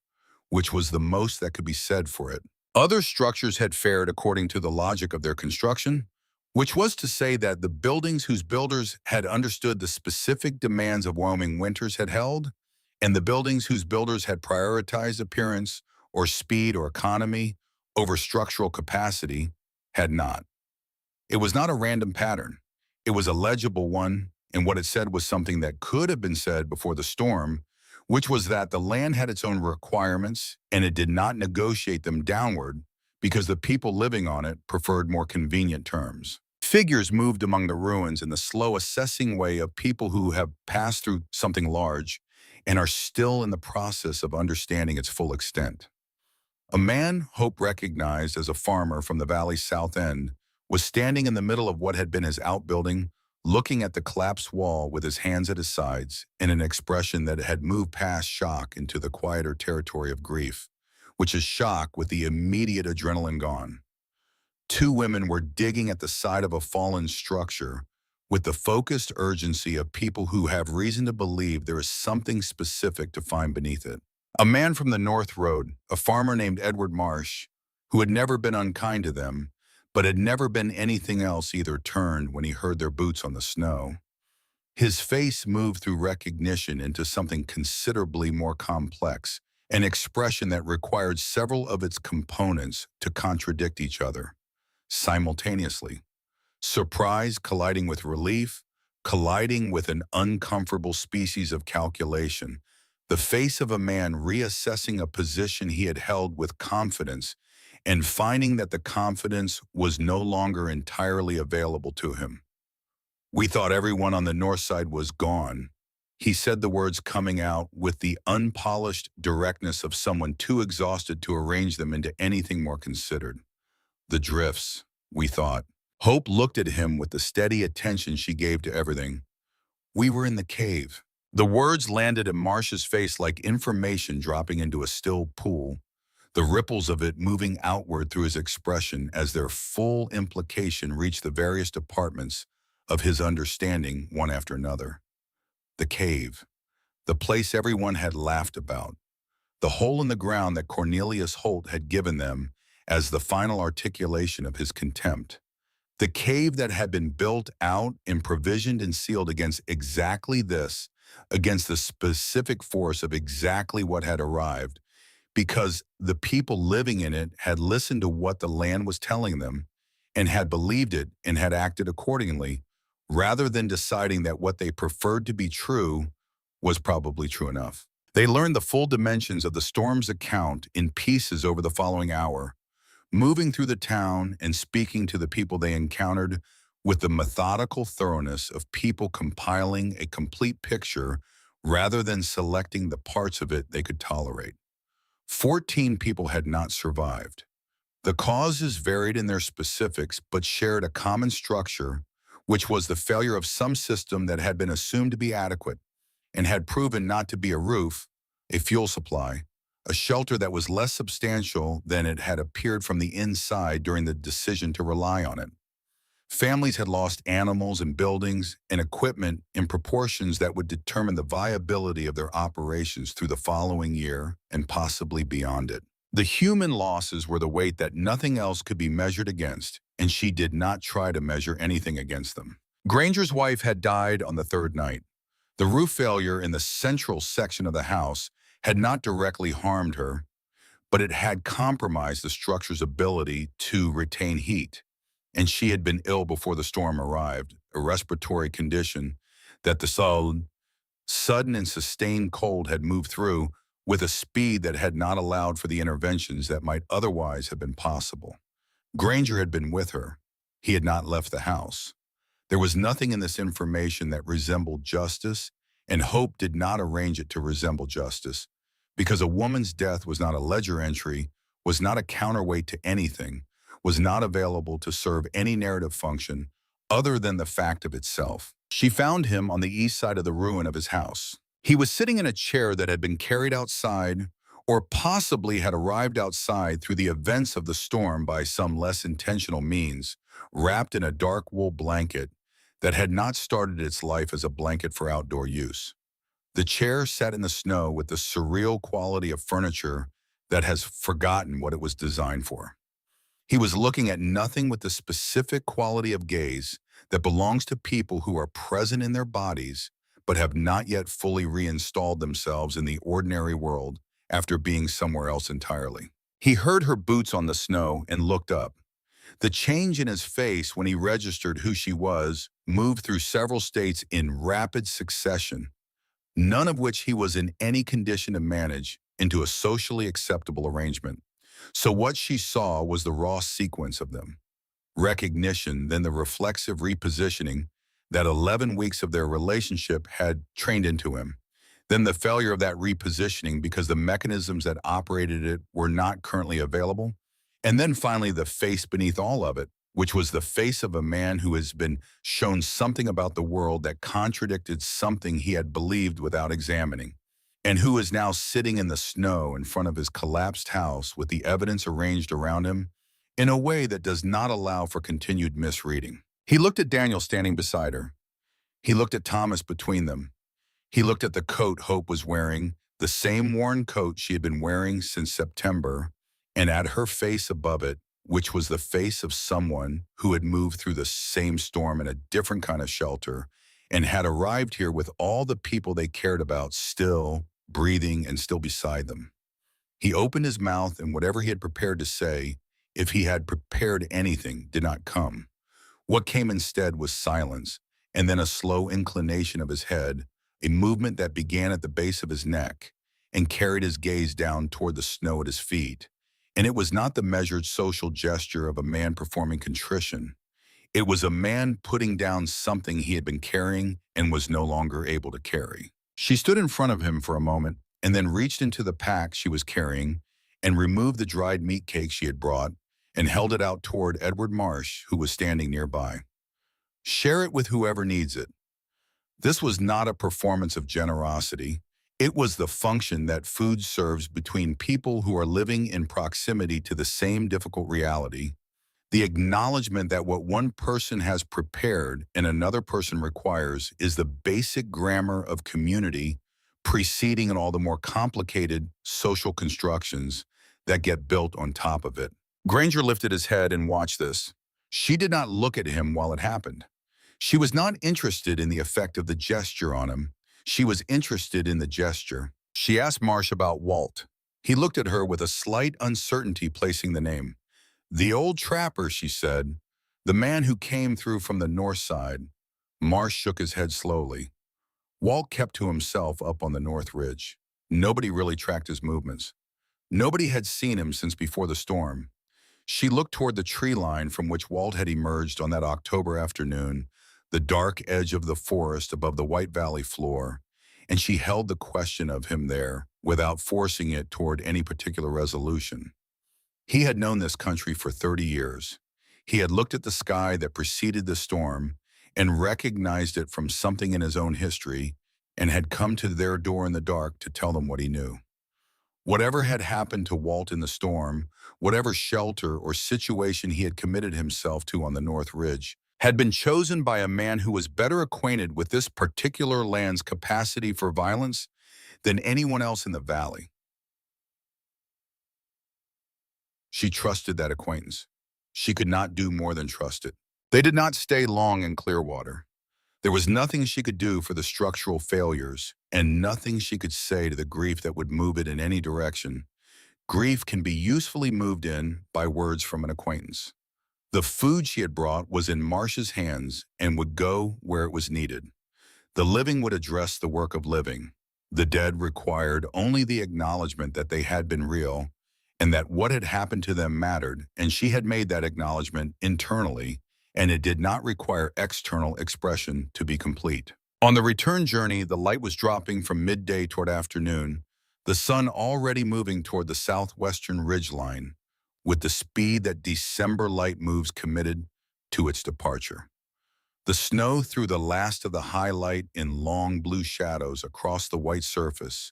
which was the most that could be said for it. Other structures had fared according to the logic of their construction, which was to say that the buildings whose builders had understood the specific demands of Wyoming winters had held, and the buildings whose builders had prioritized appearance or speed or economy over structural capacity had not. It was not a random pattern. It was a legible one, and what it said was something that could have been said before the storm, which was that the land had its own requirements, and it did not negotiate them downward because the people living on it preferred more convenient terms. Figures moved among the ruins in the slow assessing way of people who have passed through something large and are still in the process of understanding its full extent. A man Hope recognized as a farmer from the valley's south end was standing in the middle of what had been his outbuilding, looking at the collapsed wall with his hands at his sides in an expression that had moved past shock into the quieter territory of grief, which is shock with the immediate adrenaline gone. Two women were digging at the side of a fallen structure with the focused urgency of people who have reason to believe there is something specific to find beneath it. A man from the North Road, a farmer named Edward Marsh, who had never been unkind to them, but had never been anything else either, turned when he heard their boots on the snow. His face moved through recognition into something considerably more complex, an expression that required several of its components to contradict each other simultaneously. Surprise colliding with relief, colliding with an uncomfortable species of calculation. The face of a man reassessing a position he had held with confidence and finding that the confidence was no longer entirely available to him. "We thought everyone on the north side was gone." He said the words coming out with the unpolished directness of someone too exhausted to arrange them into anything more considered. "The drifts, we thought." Hope looked at him with the steady attention she gave to everything. "We were in the cave." The words landed in Marsh's face like information dropping into a still pool, the ripples of it moving outward through his expression as their full implication reached the various departments of his understanding one after another. The cave, the place everyone had laughed about, the hole in the ground that Cornelius Holt had given them as the final articulation of his contempt. The cave that had been built out and provisioned and sealed against exactly this, against the specific force of exactly what had arrived, because the people living in it had listened to what the land was telling them and had believed it and had acted accordingly, rather than deciding that what they preferred to be true was probably true enough. They learned the full dimensions of the storm's account in pieces over the following hour, moving through the town and speaking to the people they encountered with the methodical thoroughness of people compiling a complete picture rather than selecting the parts of it they could tolerate. 14 people had not survived. The causes varied in their specifics but shared a common structure, which was the failure of some system that had been assumed to be adequate and had proven not to be a roof, a fuel supply, a shelter that was less substantial than it had appeared from the inside during the decision to rely on it. Families had lost animals and buildings and equipment in proportions that would determine the viability of their operations through the following year and possibly beyond it. The human losses were the weight that nothing else could be measured against, and she did not try to measure anything against them. Granger's wife had died on the third night. The roof failure in the central section of the house had not directly harmed her, but it had compromised the structure's ability to retain heat, and she had been ill before the storm arrived, a respiratory condition that the sudden and sustained cold had moved through with a speed that had not allowed for the interventions that might otherwise have been possible. Granger had been with her. He had not left the house. There was nothing in this information that resembled justice, and Hope did not arrange it to resemble justice, because a woman's death was not a ledger entry, was not a counterweight to anything, was not available to serve any narrative function other than the fact of itself. She found him on the east side of the ruin of his house. He was sitting in a chair that had been carried outside, or possibly had arrived outside through the events of the storm by some less intentional means, wrapped in a dark wool blanket that had not started its life as a blanket for outdoor use. The chair sat in the snow with the surreal quality of furniture that has forgotten what it was designed for. He was looking at nothing with the specific quality of gaze that belongs to people who are present in their bodies but have not yet fully reinstalled themselves in the ordinary world after being somewhere else entirely. He heard her boots on the snow and looked up. The change in his face when he registered who she was moved through several states in rapid succession, none of which he was in any condition to manage, into a socially acceptable arrangement. So what she saw was the raw sequence of them. Recognition, then the reflexive repositioning that 11 weeks of their relationship had trained into him. Then the failure of that repositioning because the mechanisms that operated it were not currently available. And then finally the face beneath all of it, which was the face of a man who has been shown something about the world that contradicted something he had believed without examining, and who is now sitting in the snow in front of his collapsed house with the evidence arranged around him in a way that does not allow for continued misreading. He looked at Daniel standing beside her. He looked at Thomas between them. He looked at the coat Hope was wearing, the same worn coat she had been wearing since September, and at her face above it, which was the face of someone who had moved through the same storm in a different kind of shelter and had arrived here with all the people they cared about still breathing and still beside them. He opened his mouth, and whatever he had prepared to say, if he had prepared anything, did not come. What came instead was silence, and then a slow inclination of his head, a movement that began at the base of his neck and carried his gaze down toward the snow at his feet. And it was not the measured social gesture of a man performing contrition. It was a man putting down something he had been carrying and was no longer able to carry. She stood in front of him for a moment and then reached into the pack she was carrying and removed the dried meat cake she had brought and held it out toward Edward Marsh, who was standing nearby. Share it with whoever needs it. This was not a performance of generosity. It was the function that food serves between people who are living in proximity to the same difficult reality, the acknowledgement that what one person has prepared and another person requires is the basic grammar of community preceding and all the more complicated social constructions that get built on top of it. Granger lifted his head and watched this. She did not look at him while it happened. She was not interested in the effect of the gesture on him. She was interested in the gesture. She asked Marsh about Walt. He looked at her with a slight uncertainty, placing the name. The old trapper, she said. The man who came through from the north side. Marsh shook his head slowly. Walt kept to himself up on the north ridge. Nobody really tracked his movements. Nobody had seen him since before the storm. She looked toward the tree line from which Walt had emerged on that October afternoon, the dark edge of the forest above the White Valley floor, and she held the question of him there without forcing it toward any particular resolution. He had known this country for 30 years. He had looked at the sky that preceded the storm and recognized it from something in his own history and had come to their door in the dark to tell them what he knew. Whatever had happened to Walt in the storm, whatever shelter or situation he had committed himself to on the North Ridge, had been chosen by a man who was better acquainted with this particular land's capacity for violence than anyone else in the valley. She trusted that acquaintance. She could not do more than trust it. They did not stay long in Clearwater. There was nothing she could do for the structural failures, and nothing she could say to the grief that would move it in any direction. Grief can be usefully moved in by words from an acquaintance. The food she had brought was in Marsh's hands and would go where it was needed. The living would address the work of living. The dead required only the acknowledgement that they had been real and that what had happened to them mattered, and she had made that acknowledgement internally, and it did not require external expression to be complete. On the return journey, the light was dropping from midday toward afternoon, the sun already moving toward the southwestern ridgeline, with the speed that December light moves committed to its departure. The snow threw the last of the highlight in long blue shadows across the white surface,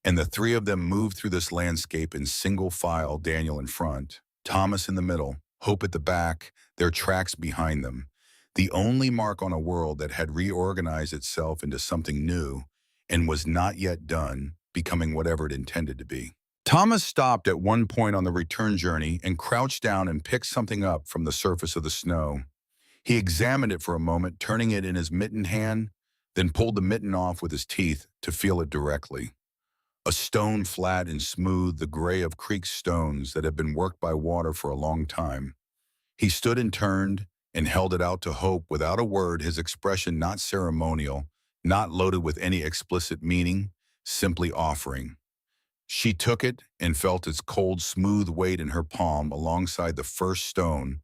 and the three of them moved through this landscape in single file, Daniel in front, Thomas in the middle, Hope at the back, their tracks behind them, the only mark on a world that had reorganized itself into something new and was not yet done, becoming whatever it intended to be. Thomas stopped at one point on the return journey and crouched down and picked something up from the surface of the snow. He examined it for a moment, turning it in his mittened hand, then pulled the mitten off with his teeth to feel it directly. A stone flat and smooth, the gray of creek stones that had been worked by water for a long time. He stood and turned and held it out to Hope without a word, his expression not ceremonial, not loaded with any explicit meaning, simply offering. She took it and felt its cold, smooth weight in her palm alongside the first stone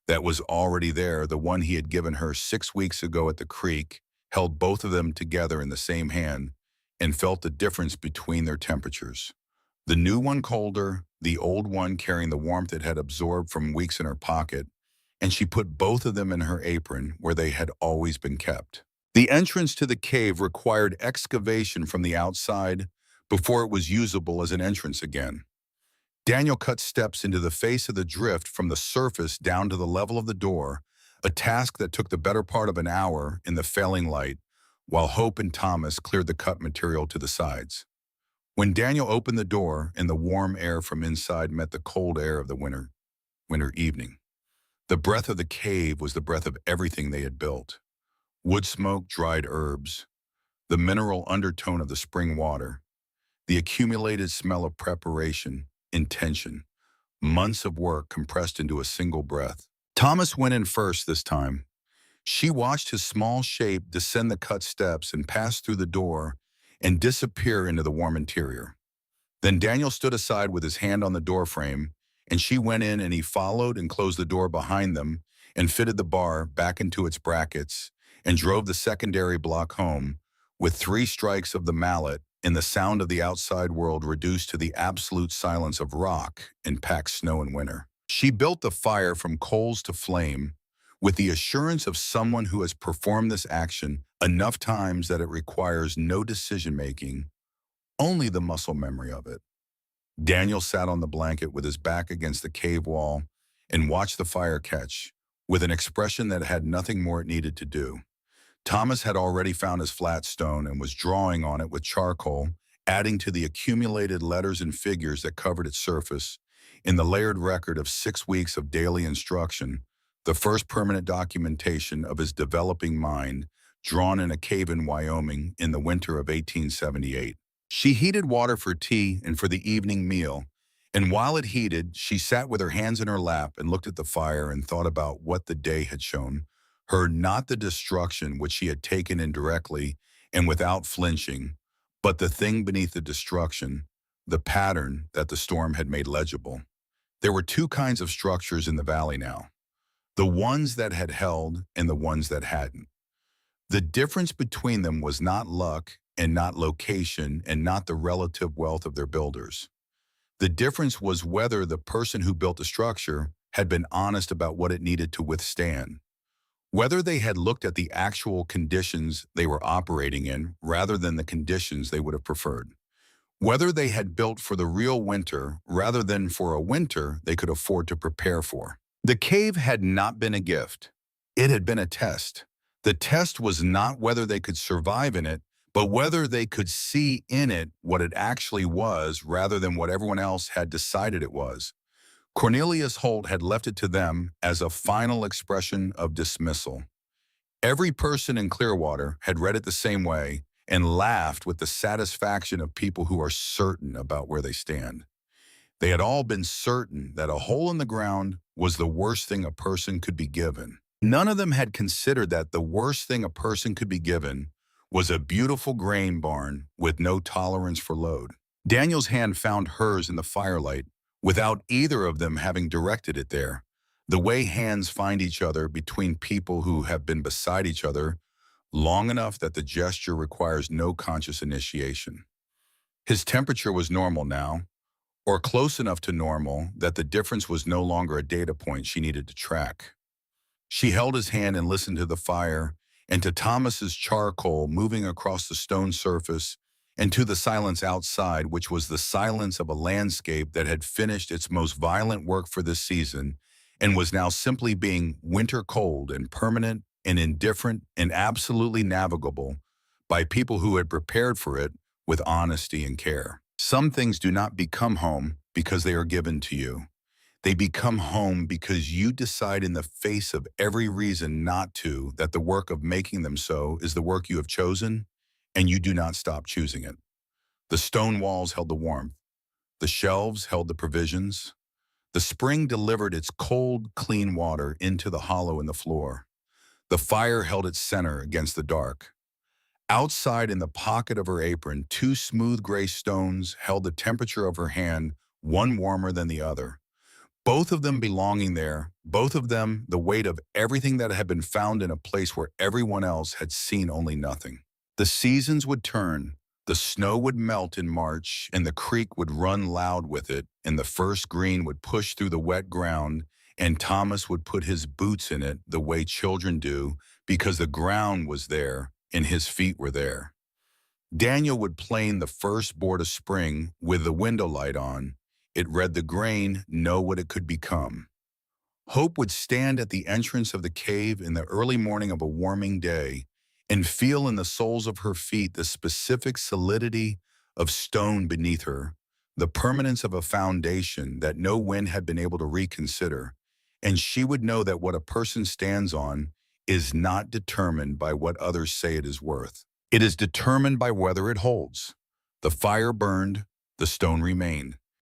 that was already there, the one he had given her 6 weeks ago at the creek, held both of them together in the same hand, and felt the difference between their temperatures. The new one colder, the old one carrying the warmth it had absorbed from weeks in her pocket, and she put both of them in her apron where they had always been kept. The entrance to the cave required excavation from the outside before it was usable as an entrance again. Daniel cut steps into the face of the drift from the surface down to the level of the door, a task that took the better part of an hour in the failing light, while Hope and Thomas cleared the cut material to the sides. When Daniel opened the door and the warm air from inside met the cold air of the winter evening, the breath of the cave was the breath of everything they had built. Wood smoke, dried herbs, the mineral undertone of the spring water, the accumulated smell of preparation, intention, months of work compressed into a single breath. Thomas went in first this time. She watched his small shape descend the cut steps and pass through the door and disappear into the warm interior. Then Daniel stood aside with his hand on the doorframe, and she went in and he followed and closed the door behind them and fitted the bar back into its brackets and drove the secondary block home with 3 strikes of the mallet and the sound of the outside world reduced to the absolute silence of rock and packed snow in winter. She built the fire from coals to flame with the assurance of someone who has performed this action enough times that it requires no decision-making, only the muscle memory of it. Daniel sat on the blanket with his back against the cave wall and watched the fire catch, with an expression that had nothing more it needed to do. Thomas had already found his flat stone and was drawing on it with charcoal, adding to the accumulated letters and figures that covered its surface. In the layered record of 6 weeks of daily instruction, the first permanent documentation of his developing mind, drawn in a cave in Wyoming in the winter of 1878. She heated water for tea and for the evening meal, and while it heated, she sat with her hands in her lap and looked at the fire and thought about what the day had shown her, not the destruction which she had taken indirectly and without flinching, but the thing beneath the destruction, the pattern that the storm had made legible. There were 2 kinds of structures in the valley now, the ones that had held and the ones that hadn't. The difference between them was not luck and not location and not the relative wealth of their builders. The difference was whether the person who built the structure had been honest about what it needed to withstand, whether they had looked at the actual conditions they were operating in rather than the conditions they would have preferred, whether they had built for the real winter rather than for a winter they could afford to prepare for. The cave had not been a gift. It had been a test. The test was not whether they could survive in it, but whether they could see in it what it actually was rather than what everyone else had decided it was. Cornelius Holt had left it to them as a final expression of dismissal. Every person in Clearwater had read it the same way and laughed with the satisfaction of people who are certain about where they stand. They had all been certain that a hole in the ground was the worst thing a person could be given. None of them had considered that the worst thing a person could be given was a beautiful grain barn with no tolerance for load. Daniel's hand found hers in the firelight without either of them having directed it there, the way hands find each other between people who have been beside each other long enough that the gesture requires no conscious initiation. His temperature was normal now, or close enough to normal that the difference was no longer a data point she needed to track. She held his hand and listened to the fire and to Thomas's charcoal moving across the stone surface and to the silence outside, which was the silence of a landscape that had finished its most violent work for this season and was now simply being winter cold and permanent and indifferent and absolutely navigable by people who had prepared for it with honesty and care. Some things do not become home because they are given to you. They become home because you decide in the face of every reason not to that the work of making them so is the work you have chosen, and you do not stop choosing it. The stone walls held the warmth. The shelves held the provisions. The spring delivered its cold, clean water into the hollow in the floor. The fire held its center against the dark. Outside in the pocket of her apron, two smooth gray stones held the temperature of her hand, one warmer than the other. Both of them belonging there, both of them the weight of everything that had been found in a place where everyone else had seen only nothing. The seasons would turn, the snow would melt in March, and the creek would run loud with it, and the first green would push through the wet ground, and Thomas would put his boots in it the way children do, because the ground was there and his feet were there. Daniel would plane the first board of spring with the window light on. It read the grain, know what it could become. Hope would stand at the entrance of the cave in the early morning of a warming day and feel in the soles of her feet the specific solidity of stone beneath her, the permanence of a foundation that no wind had been able to reconsider, and she would know that what a person stands on is not determined by what others say it is worth. It is determined by whether it holds. The fire burned, the stone remained.